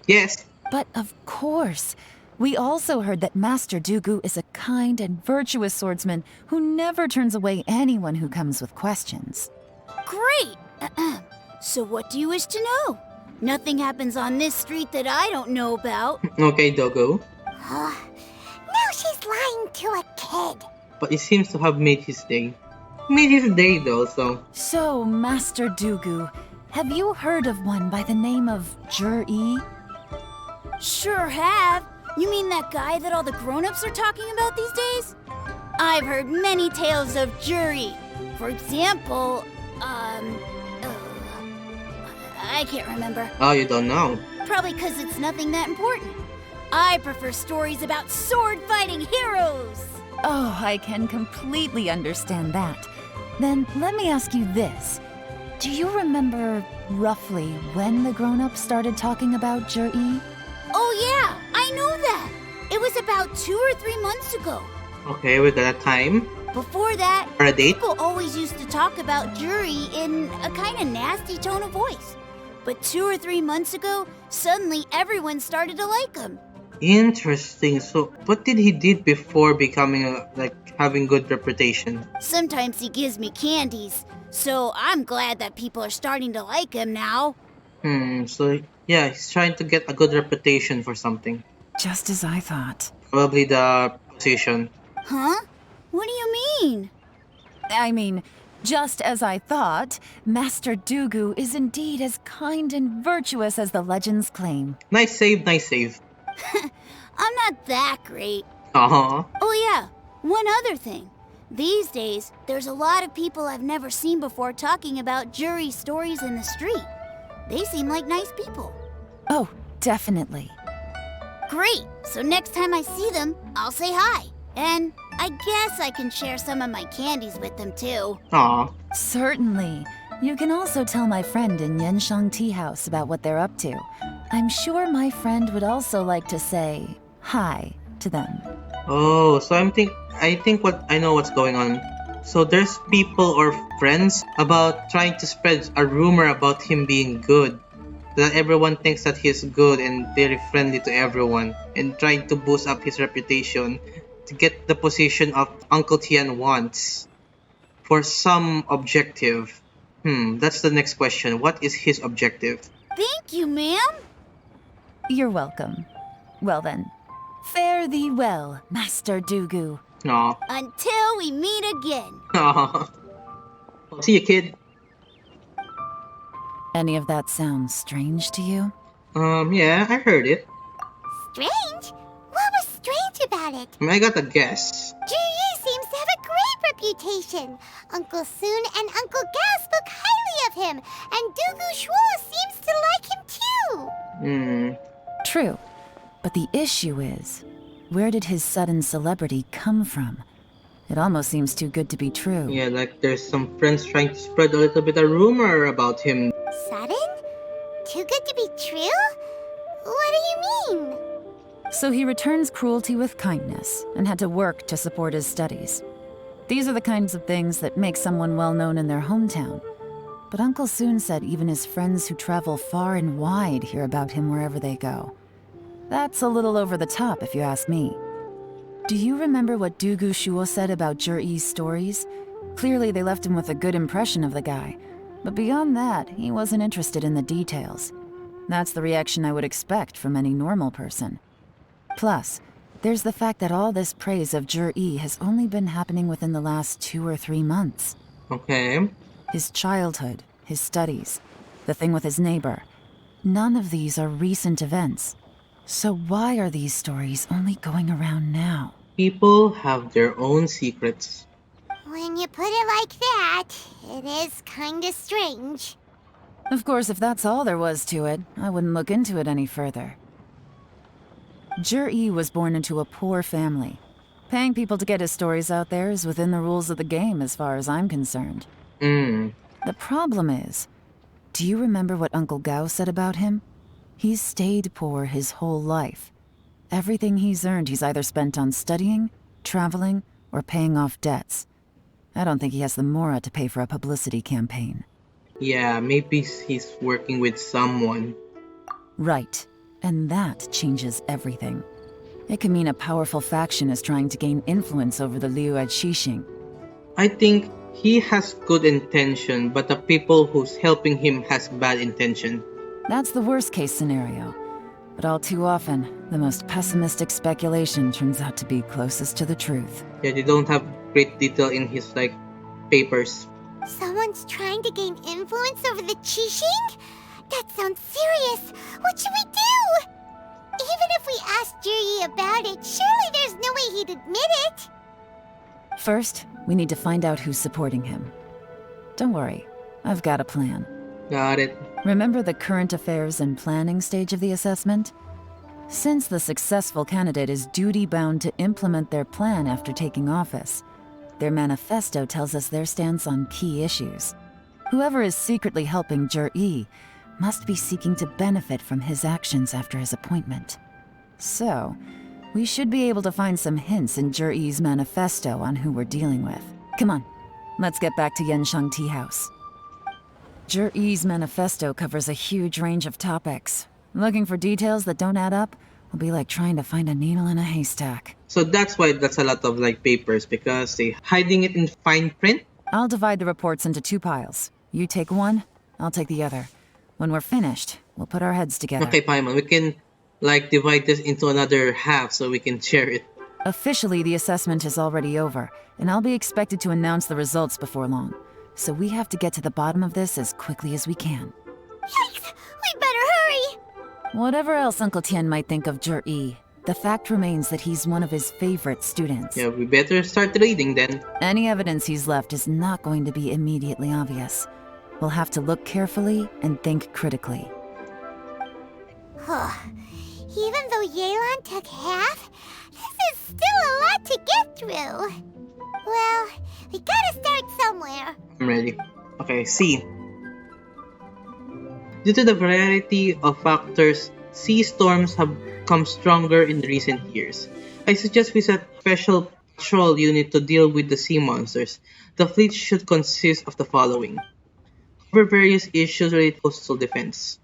yes. But of course. We also heard that Master Dugu is a kind and virtuous swordsman who never turns away anyone who comes with questions. Great! So what do you wish to know? Nothing happens on this street that I don't know about. Okay, Dogo. Now she's lying to a kid. But it seems to have made his day. Made his day though, so... So, Master Dugu, have you heard of one by the name of Jur-E? Sure have. You mean that guy that all the grown-ups are talking about these days? I've heard many tales of Juri. For example, I can't remember. Oh, you don't know? Probably because it's nothing that important. I prefer stories about sword-fighting heroes. Oh, I can completely understand that. Then let me ask you this. Do you remember roughly when the grown-ups started talking about Jur-E? Oh yeah, I know that. It was about 2 or 3 months ago. Okay, we got a time. Before that, or a date? People always used to talk about Juri in a kind of nasty tone of voice. But 2 or 3 months ago, suddenly everyone started to like him. Interesting. So, what did he did before becoming having good reputation? Sometimes he gives me candies, so I'm glad that people are starting to like him now. So yeah, he's trying to get a good reputation for something. Just as I thought. Probably the position. Huh? What do you mean? I mean, just as I thought, Master Dugu is indeed as kind and virtuous as the legends claim. Nice save, nice save. I'm not that great. Aww. Oh yeah, one other thing. These days, there's a lot of people I've never seen before talking about jury stories in the street. They seem like nice people. Oh, definitely. Great, so next time I see them, I'll say hi. And I guess I can share some of my candies with them too. Aw. Certainly. You can also tell my friend in Yenshang Tea House about what they're up to. I'm sure my friend would also like to say hi to them. Oh, so I know what's going on. So there's people or friends about trying to spread a rumor about him being good. That everyone thinks that he's good and very friendly to everyone, and trying to boost up his reputation to get the position of Uncle Tian wants for some objective. That's the next question. What is his objective? Thank you, ma'am. You're welcome. Well then, fare thee well, Master Dugu. Aw. Until we meet again. Aw. See you, kid. Any of that sound strange to you? Yeah, I heard it. Strange? What was strange about it? I got a guess. Ji seems to have a great reputation. Uncle Soon and Uncle Gao spoke highly of him, and Dugu Shuo seems to like him too. True. But the issue is, where did his sudden celebrity come from? It almost seems too good to be true. Yeah, like there's some friends trying to spread a little bit of rumor about him. Sudden? Too good to be true? What do you mean? So he returns cruelty with kindness and had to work to support his studies. These are the kinds of things that make someone well known in their hometown. But Uncle Soon said even his friends who travel far and wide hear about him wherever they go. That's a little over the top, if you ask me. Do you remember what Dugu Shuo said about Jur-Yi's stories? Clearly they left him with a good impression of the guy. But beyond that, he wasn't interested in the details. That's the reaction I would expect from any normal person. Plus, there's the fact that all this praise of Jur-Yi has only been happening within the last 2 or 3 months. Okay. His childhood, his studies, the thing with his neighbor. None of these are recent events. So why are these stories only going around now? People have their own secrets. When you put it like that, it is kinda strange. Of course, if that's all there was to it, I wouldn't look into it any further. Jur-Yi was born into a poor family. Paying people to get his stories out there is within the rules of the game as far as I'm concerned. The problem is, do you remember what Uncle Gao said about him? He's stayed poor his whole life. Everything he's earned he's either spent on studying, traveling, or paying off debts. I don't think he has the mora to pay for a publicity campaign. Yeah, maybe he's working with someone. Right. And that changes everything. It can mean a powerful faction is trying to gain influence over the Liu at Xixing. I think he has good intention, but the people who's helping him has bad intention. That's the worst case scenario. But all too often, the most pessimistic speculation turns out to be closest to the truth. Yeah, they don't have great detail in his, papers. Someone's trying to gain influence over the Qixing? That sounds serious. What should we do? Even if we asked Jur-Yi about it, surely there's no way he'd admit it. First, we need to find out who's supporting him. Don't worry, I've got a plan. Got it. Remember the current affairs and planning stage of the assessment? Since the successful candidate is duty-bound to implement their plan after taking office, their manifesto tells us their stance on key issues. Whoever is secretly helping Jur-Yi must be seeking to benefit from his actions after his appointment. So, we should be able to find some hints in Jur-Yi's manifesto on who we're dealing with. Come on, let's get back to Yenshang Tea House. Jur-Yi's manifesto covers a huge range of topics. Looking for details that don't add up will be like trying to find a needle in a haystack. So that's why that's a lot of papers, because they hiding it in fine print. I'll divide the reports into 2 piles. You take one, I'll take the other. When we're finished, we'll put our heads together. Okay, Paimon, we can divide this into another half so we can share it. Officially, the assessment is already over, and I'll be expected to announce the results before long. So we have to get to the bottom of this as quickly as we can. Yikes! We better hurry! Whatever else Uncle Tian might think of Zhi, the fact remains that he's one of his favorite students. Yeah, we better start reading then. Any evidence he's left is not going to be immediately obvious. We'll have to look carefully and think critically. Even though Yelan took half, this is still a lot to get through. Well, we gotta start somewhere. I'm ready. Okay, C. Due to the variety of factors, sea storms have become stronger in recent years. I suggest we set a special patrol unit to deal with the sea monsters. The fleet should consist of the following. Cover various issues related to coastal defense.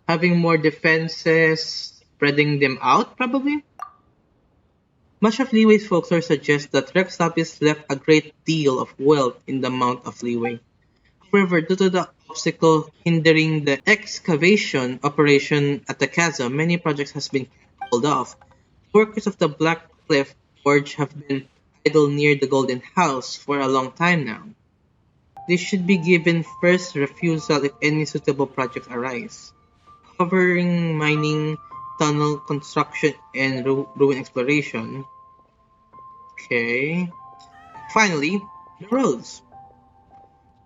Having more defenses, spreading them out, probably? Much of Leeway's folklore suggests that Rex Lapis left a great deal of wealth in the Mount of Leeway. However, due to the obstacle hindering the excavation operation at the chasm, many projects have been called off. The workers of the Black Cliff Forge have been idle near the Golden House for a long time now. They should be given first refusal if any suitable projects arise, covering mining, tunnel construction, and ruin exploration. Okay. Finally, the roads.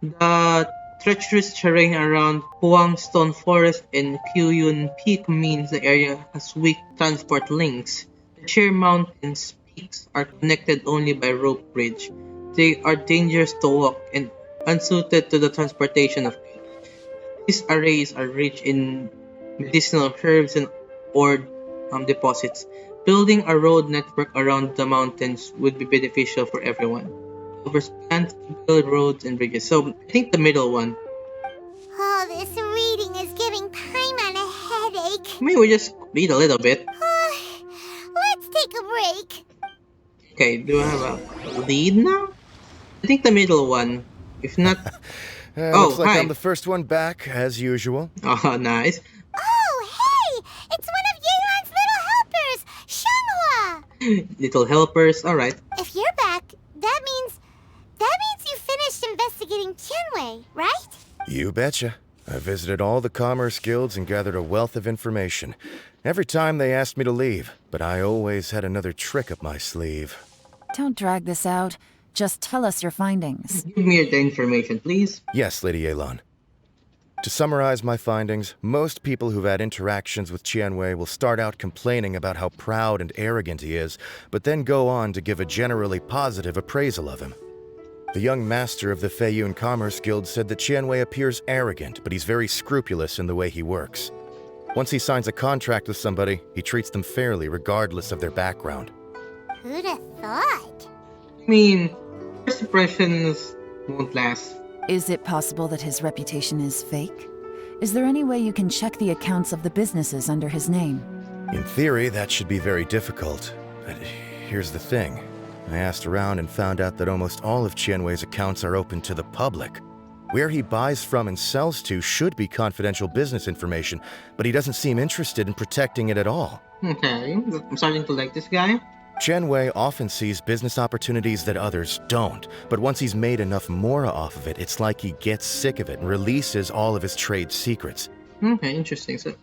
The treacherous terrain around Huang Stone Forest and Kuyun Peak means the area has weak transport links. The sheer mountains peaks are connected only by rope bridge. They are dangerous to walk and unsuited to the transportation of goods. These arrays are rich in medicinal herbs and ore deposits. Building a road network around the mountains would be beneficial for everyone. Overspans, build roads and bridges. So I think the middle one. Oh, this reading is giving Paimon a headache. Maybe we just read a little bit. Let's take a break. Okay, do I have a lead now? I think the middle one. If not... looks like hi. I'm the first one back, as usual. Oh, nice. Oh, hey! It's one of Yelan's little helpers, Shanghua! Little helpers, alright. If you're back, that means you finished investigating Tianwei, right? You betcha. I visited all the commerce guilds and gathered a wealth of information. Every time they asked me to leave, but I always had another trick up my sleeve. Don't drag this out. Just tell us your findings. Give me the information, please. Yes, Lady Yelan. To summarize my findings, most people who've had interactions with Tianwei will start out complaining about how proud and arrogant he is, but then go on to give a generally positive appraisal of him. The young master of the Feiyun Commerce Guild said that Tianwei appears arrogant, but he's very scrupulous in the way he works. Once he signs a contract with somebody, he treats them fairly regardless of their background. Who'd have thought? I mean, first impressions won't last. Is it possible that his reputation is fake? Is there any way you can check the accounts of the businesses under his name? In theory, that should be very difficult. But here's the thing. I asked around and found out that almost all of Tianwei's accounts are open to the public. Where he buys from and sells to should be confidential business information, but he doesn't seem interested in protecting it at all. Okay, I'm starting to like this guy. Tianwei often sees business opportunities that others don't, but once he's made enough mora off of it, it's like he gets sick of it and releases all of his trade secrets. Okay, interesting. So,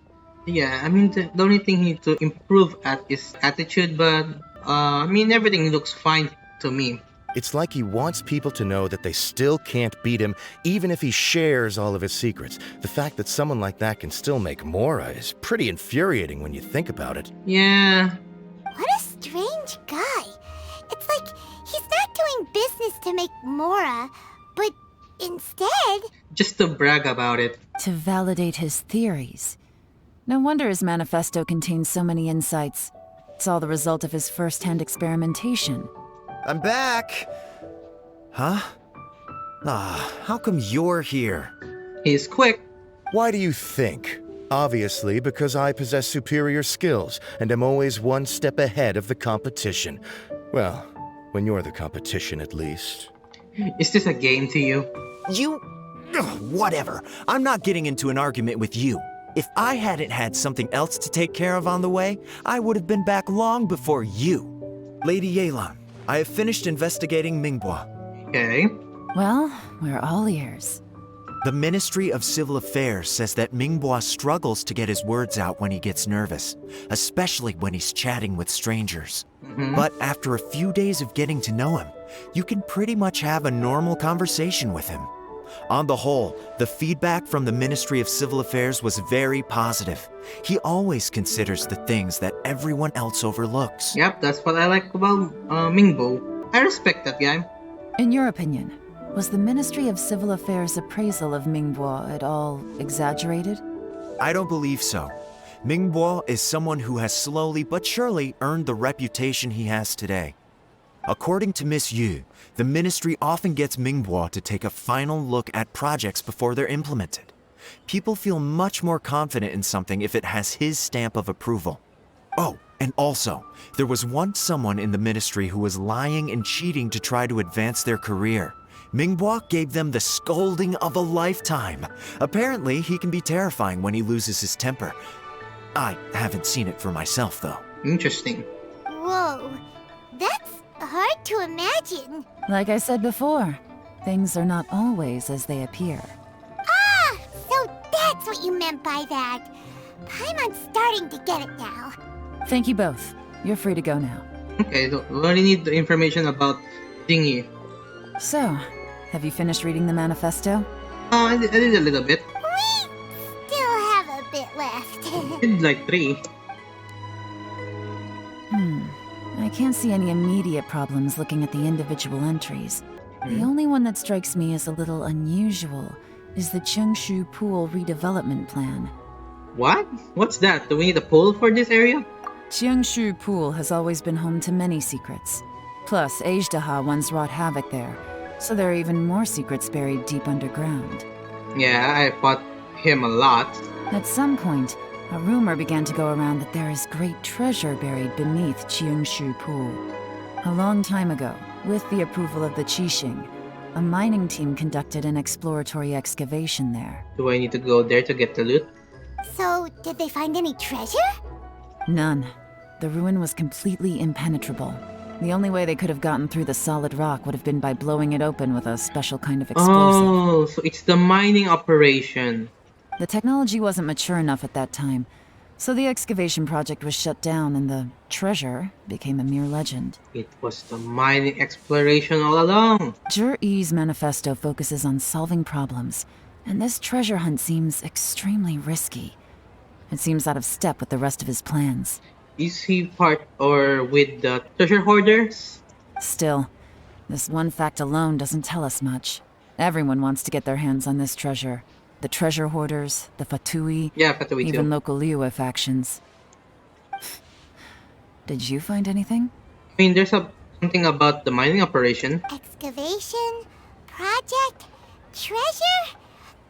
yeah, I mean, the only thing he needs to improve at is attitude, but, I mean, everything looks fine to me. It's like he wants people to know that they still can't beat him, even if he shares all of his secrets. The fact that someone like that can still make mora is pretty infuriating when you think about it. Yeah. What a strange guy. It's like he's not doing business to make mora, but instead... just to brag about it. To validate his theories. No wonder his manifesto contains so many insights. It's all the result of his first-hand experimentation. I'm back! Huh? How come you're here? He's quick. Why do you think? Obviously, because I possess superior skills and am always one step ahead of the competition. Well, when you're the competition, at least. Is this a game to you? Whatever. I'm not getting into an argument with you. If I hadn't had something else to take care of on the way, I would have been back long before you. Lady Yelan, I have finished investigating Mingbua. Okay. Well, we're all ears. The Ministry of Civil Affairs says that Mingbua struggles to get his words out when he gets nervous, especially when he's chatting with strangers. But after a few days of getting to know him, you can pretty much have a normal conversation with him. On the whole, the feedback from the Ministry of Civil Affairs was very positive. He always considers the things that everyone else overlooks. Yep, that's what I like about Mingbo. I respect that guy. In your opinion, was the Ministry of Civil Affairs' appraisal of Mingbua at all exaggerated? I don't believe so. Mingbua is someone who has slowly but surely earned the reputation he has today. According to Miss Yu, the ministry often gets Mingbua to take a final look at projects before they're implemented. People feel much more confident in something if it has his stamp of approval. Oh, and also, there was once someone in the ministry who was lying and cheating to try to advance their career. Mingbua gave them the scolding of a lifetime. Apparently, he can be terrifying when he loses his temper. I haven't seen it for myself, though. Interesting. Whoa, that's hard to imagine. Like I said before, things are not always as they appear. Ah, so that's what you meant by that. Paimon's starting to get it now. Thank you both. You're free to go now. Okay, so we only need the information about Jingyi. So, have you finished reading the manifesto? I did a little bit. We still have a bit left. Did like 3. I can't see any immediate problems looking at the individual entries. The only one that strikes me as a little unusual is the Chengshu Pool redevelopment plan. What? What's that? Do we need a pool for this area? Chengshu Pool has always been home to many secrets. Plus, Ajdaha once wrought havoc there, so there are even more secrets buried deep underground. Yeah, I fought him a lot. At some point, a rumor began to go around that there is great treasure buried beneath Chengshu Pool. A long time ago, with the approval of the Qixing, a mining team conducted an exploratory excavation there. Do I need to go there to get the loot? So, did they find any treasure? None. The ruin was completely impenetrable. The only way they could have gotten through the solid rock would have been by blowing it open with a special kind of explosive. Oh, so it's the mining operation. The technology wasn't mature enough at that time, so the excavation project was shut down and the treasure became a mere legend. It was the mining exploration all along. Jur-E's manifesto focuses on solving problems, and this treasure hunt seems extremely risky. It seems out of step with the rest of his plans. Is he part or with the treasure hoarders? Still, this one fact alone doesn't tell us much. Everyone wants to get their hands on this treasure. The treasure hoarders, the Fatui, Fatui even too. local Liyue factions. Did you find anything? I mean, there's something about the mining operation. Excavation? Project? Treasure?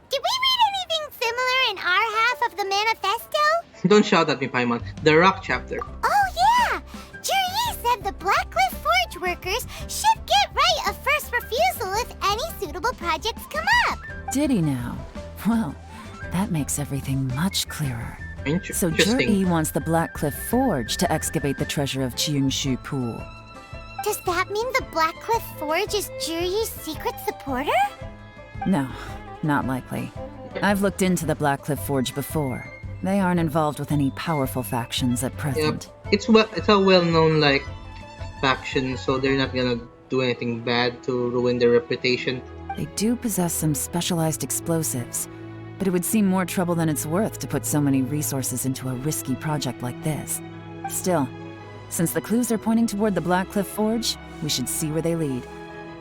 Did we read anything similar in our half of the manifesto? Don't shout at me, Paimon. The rock chapter. Oh yeah! Juri said the Blackcliff Forge workers should get right of first refusal if any suitable projects come up. Did he now? Well, that makes everything much clearer. So Interesting. Jur-E wants the Blackcliff Forge to excavate the treasure of Chengshu Pool. Does that mean the Blackcliff Forge is Juri's secret supporter? No, not likely. I've looked into the Blackcliff Forge before. They aren't involved with any powerful factions at present. Yep. It's a well-known faction, so they're not gonna do anything bad to ruin their reputation. They do possess some specialized explosives, but it would seem more trouble than it's worth to put so many resources into a risky project like this. Still, since the clues are pointing toward the Blackcliff Forge, we should see where they lead.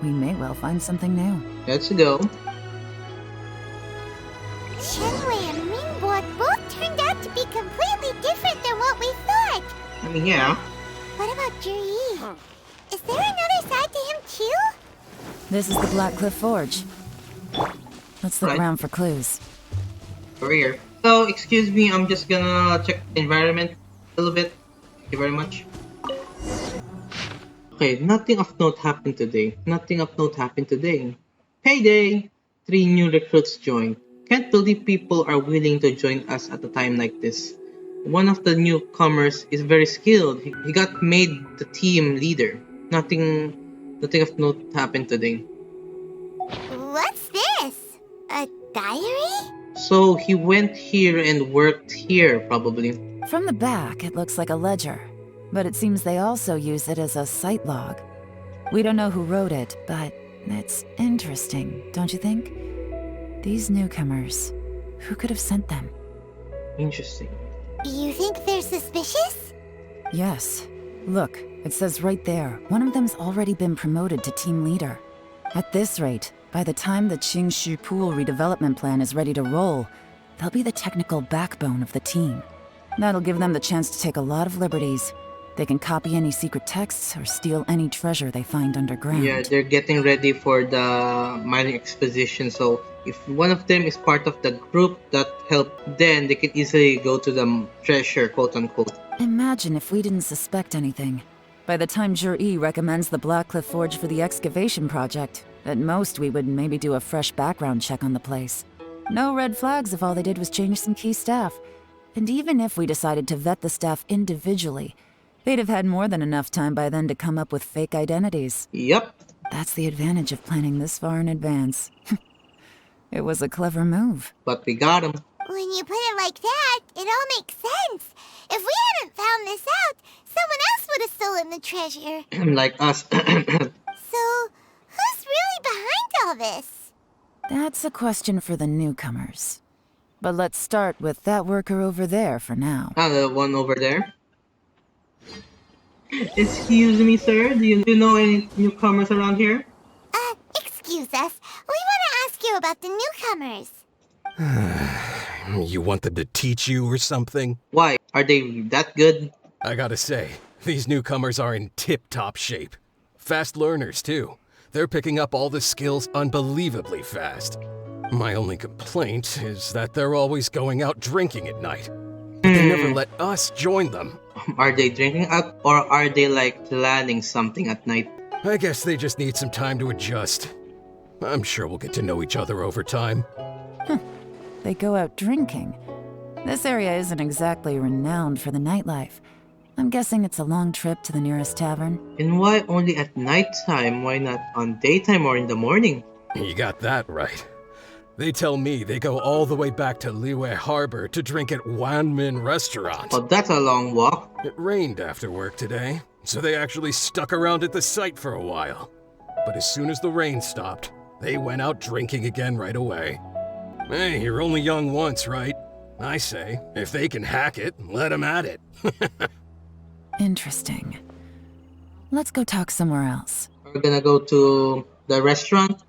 We may well find something new. Let's go. Shenwei and Mingbua both turned out to be completely different than what we thought. I mean, yeah. What about Juri? Is there another side to him too? This is the Blackcliff Forge. Let's look around for clues. Over here. So, excuse me, I'm just gonna check the environment a little bit. Thank you very much. Okay, nothing of note happened today. Payday! 3 new recruits joined. Can't believe people are willing to join us at a time like this. one of the newcomers is very skilled. He got made the team leader. Nothing of note happened today. What's this? A diary? So he went here and worked here, probably. From the back, it looks like a ledger, but it seems they also use it as a site log. We don't know who wrote it, but it's interesting, don't you think? These newcomers, who could have sent them? Interesting. You think they're suspicious? Yes. Look, it says right there, one of them's already been promoted to team leader. At this rate, by the time the Qingshu Pool redevelopment plan is ready to roll, they'll be the technical backbone of the team. That'll give them the chance to take a lot of liberties. They can copy any secret texts or steal any treasure they find underground. Yeah, they're getting ready for the mining exposition, so if one of them is part of the group that helped, then they can easily go to the treasure, quote-unquote. Imagine if we didn't suspect anything. By the time Jur-E recommends the Blackcliff Forge for the excavation project, at most we would maybe do a fresh background check on the place. No red flags if all they did was change some key staff. And even if we decided to vet the staff individually, they'd have had more than enough time by then to come up with fake identities. Yep. That's the advantage of planning this far in advance. It was a clever move. But we got him. When you put it like that, it all makes sense. If we hadn't found this out, someone else would have stolen the treasure. Like us. So, who's really behind all this? That's a question for the newcomers. But let's start with that worker over there for now. Ah, the one over there. Excuse me, sir. Do you know any newcomers around here? Excuse us. We want to ask you about the newcomers. You want them to teach you or something? Why? Are they that good? I gotta say, these newcomers are in tip-top shape. Fast learners, too. They're picking up all the skills unbelievably fast. My only complaint is that they're always going out drinking at night. But they never let us join them. Are they drinking out, or are they like planning something at night? I guess they just need some time to adjust. I'm sure we'll get to know each other over time. They go out drinking. This area isn't exactly renowned for the nightlife. I'm guessing it's a long trip to the nearest tavern. And why only at nighttime? Why not on daytime or in the morning? You got that right. They tell me they go all the way back to Liyue Harbor to drink at Wanmin Restaurant. Oh, that's a long walk. It rained after work today, so they actually stuck around at the site for a while. But as soon as the rain stopped, they went out drinking again right away. Hey, you're only young once, right? I say, if they can hack it, let them at it. Interesting. Let's go talk somewhere else. We're gonna go to the restaurant.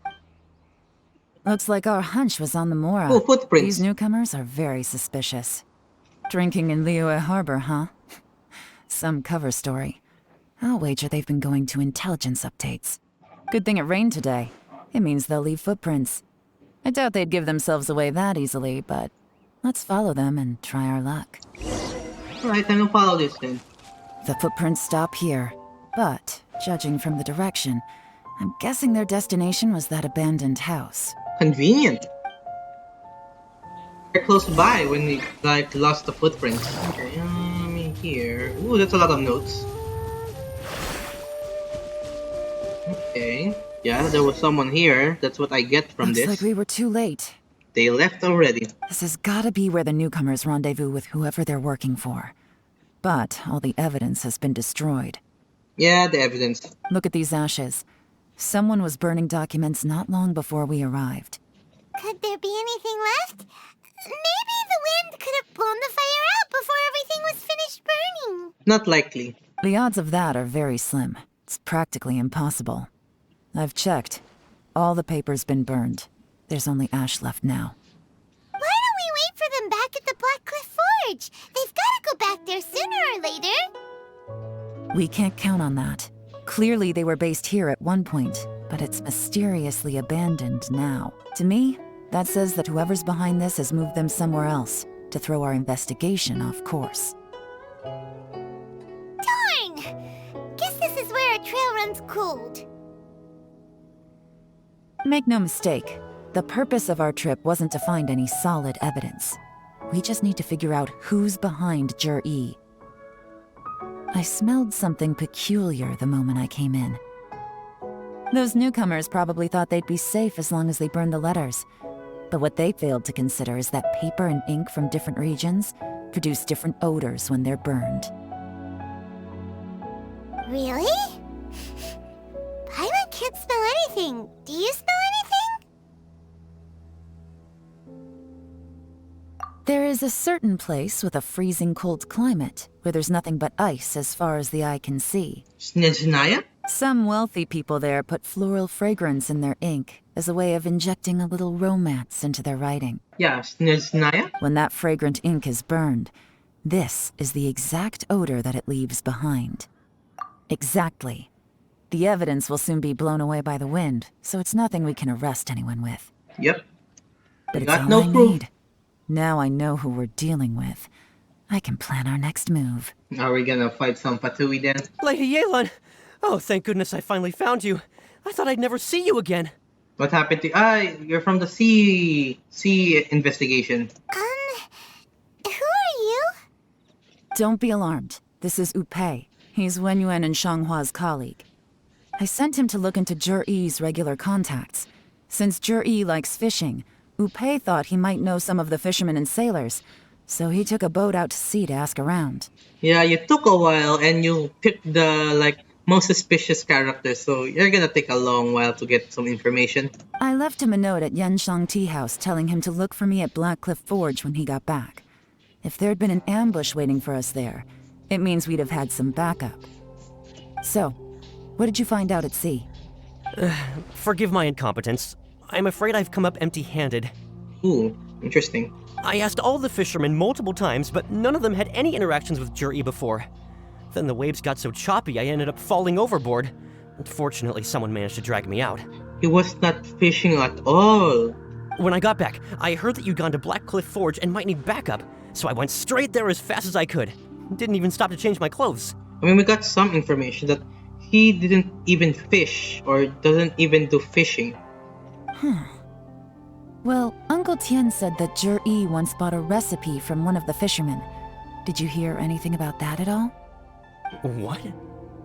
Looks like our hunch was on the Mora. Oh, footprints. These newcomers are very suspicious. Drinking in Liyue Harbor, huh? Some cover story. I'll wager they've been going to intelligence updates. Good thing it rained today. It means they'll leave footprints. I doubt they'd give themselves away that easily, but let's follow them and try our luck. Alright, I'm gonna follow this then. The footprints stop here, but judging from the direction, I'm guessing their destination was that abandoned house. Convenient. They're close by when we like lost the footprints. Okay, here. Ooh, that's a lot of notes. Okay. Yeah, there was someone here. That's what I get from Looks this. like we were too late. They left already. This has gotta be where the newcomers rendezvous with whoever they're working for. But all the evidence has been destroyed. Yeah, the evidence. Look at these ashes. Someone was burning documents not long before we arrived. Could there be anything left? Maybe the wind could have blown the fire out before everything was finished burning. Not likely. The odds of that are very slim. It's practically impossible. I've checked. All the paper's been burned. There's only ash left now. Why don't we wait for them back at the Blackcliff Forge? They've got to go back there sooner or later. We can't count on that. Clearly they were based here at one point, but it's mysteriously abandoned now. To me, that says that whoever's behind this has moved them somewhere else to throw our investigation off course. Darn! Guess this is where our trail runs cold. Make no mistake, the purpose of our trip wasn't to find any solid evidence. We just need to figure out who's behind Jur-E. I smelled something peculiar the moment I came in. Those newcomers probably thought they'd be safe as long as they burned the letters. But what they failed to consider is that paper and ink from different regions produce different odors when they're burned. Really? Paimon can't smell anything. Do you smell anything? There is a certain place with a freezing cold climate where there's nothing but ice as far as the eye can see. Snezhnaya? Some wealthy people there put floral fragrance in their ink as a way of injecting a little romance into their writing. Yeah, Snezhnaya? When that fragrant ink is burned, this is the exact odor that it leaves behind. Exactly. The evidence will soon be blown away by the wind, so it's nothing we can arrest anyone with. Yep. But it's Got all no I proof. need. Now I know who we're dealing with. I can plan our next move. Are we gonna fight some Patui then? Lady Yelan! Oh, thank goodness I finally found you. I thought I'd never see you again. What happened to you're from the sea investigation. Who are you? Don't be alarmed. This is Upei. He's Wenyuan and Shanghua's colleague. I sent him to look into Jur-E's regular contacts. Since Jur-E likes fishing, Upei thought he might know some of the fishermen and sailors, so he took a boat out to sea to ask around. Yeah, you took a while and you picked the most suspicious characters, so you're gonna take a long while to get some information. I left him a note at Yanshang Tea House telling him to look for me at Blackcliff Forge when he got back. If there'd been an ambush waiting for us there, it means we'd have had some backup. So, what did you find out at sea? Forgive my incompetence. I'm afraid I've come up empty-handed. Ooh, interesting. I asked all the fishermen multiple times, but none of them had any interactions with Jur-E before. Then the waves got so choppy I ended up falling overboard. Fortunately, someone managed to drag me out. He was not fishing at all. When I got back, I heard that you'd gone to Blackcliff Forge and might need backup, so I went straight there as fast as I could. Didn't even stop to change my clothes. I mean, we got some information that he didn't even fish or doesn't even do fishing. Well, Uncle Tian said that Jur-E once bought a recipe from one of the fishermen. Did you hear anything about that at all? What?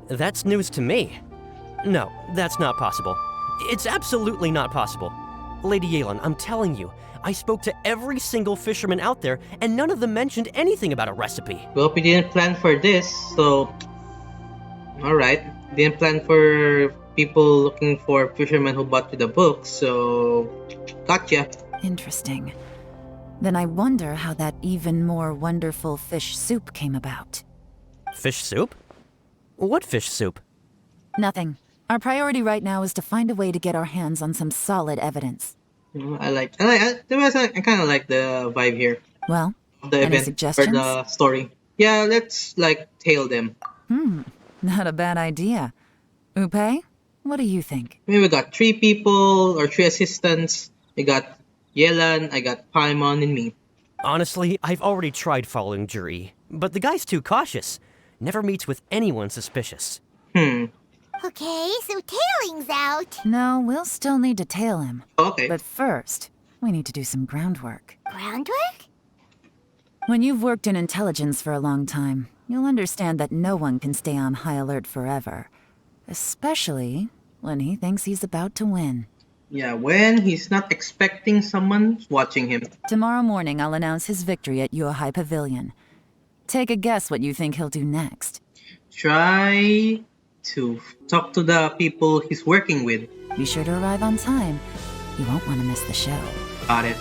That's news to me. No, that's not possible. It's absolutely not possible. Lady Yelan, I'm telling you, I spoke to every single fisherman out there, and none of them mentioned anything about a recipe. Well, we didn't plan for this, so... Alright, didn't plan for people looking for fishermen who bought you the book, so... Gotcha. Interesting. Then I wonder how that even more wonderful fish soup came about. Fish soup? What fish soup? Nothing. Our priority right now is to find a way to get our hands on some solid evidence. I kind of like the vibe here. Well, The any event suggestions? or the story. Yeah, let's tail them. Not a bad idea. Upei, what do you think? I mean, we got 3 people or 3 assistants. We got Yelan, I got Paimon, and me. Honestly, I've already tried following Jur-E, but the guy's too cautious. Never meets with anyone suspicious. Okay, so tailing's out. No, we'll still need to tail him. Okay. But first, we need to do some groundwork. Groundwork? When you've worked in intelligence for a long time, you'll understand that no one can stay on high alert forever. Especially when he thinks he's about to win. Yeah, when he's not expecting someone watching him. Tomorrow morning, I'll announce his victory at Yuehai Pavilion. Take a guess what you think he'll do next. Try to talk to the people he's working with. Be sure to arrive on time. You won't want to miss the show. Got it.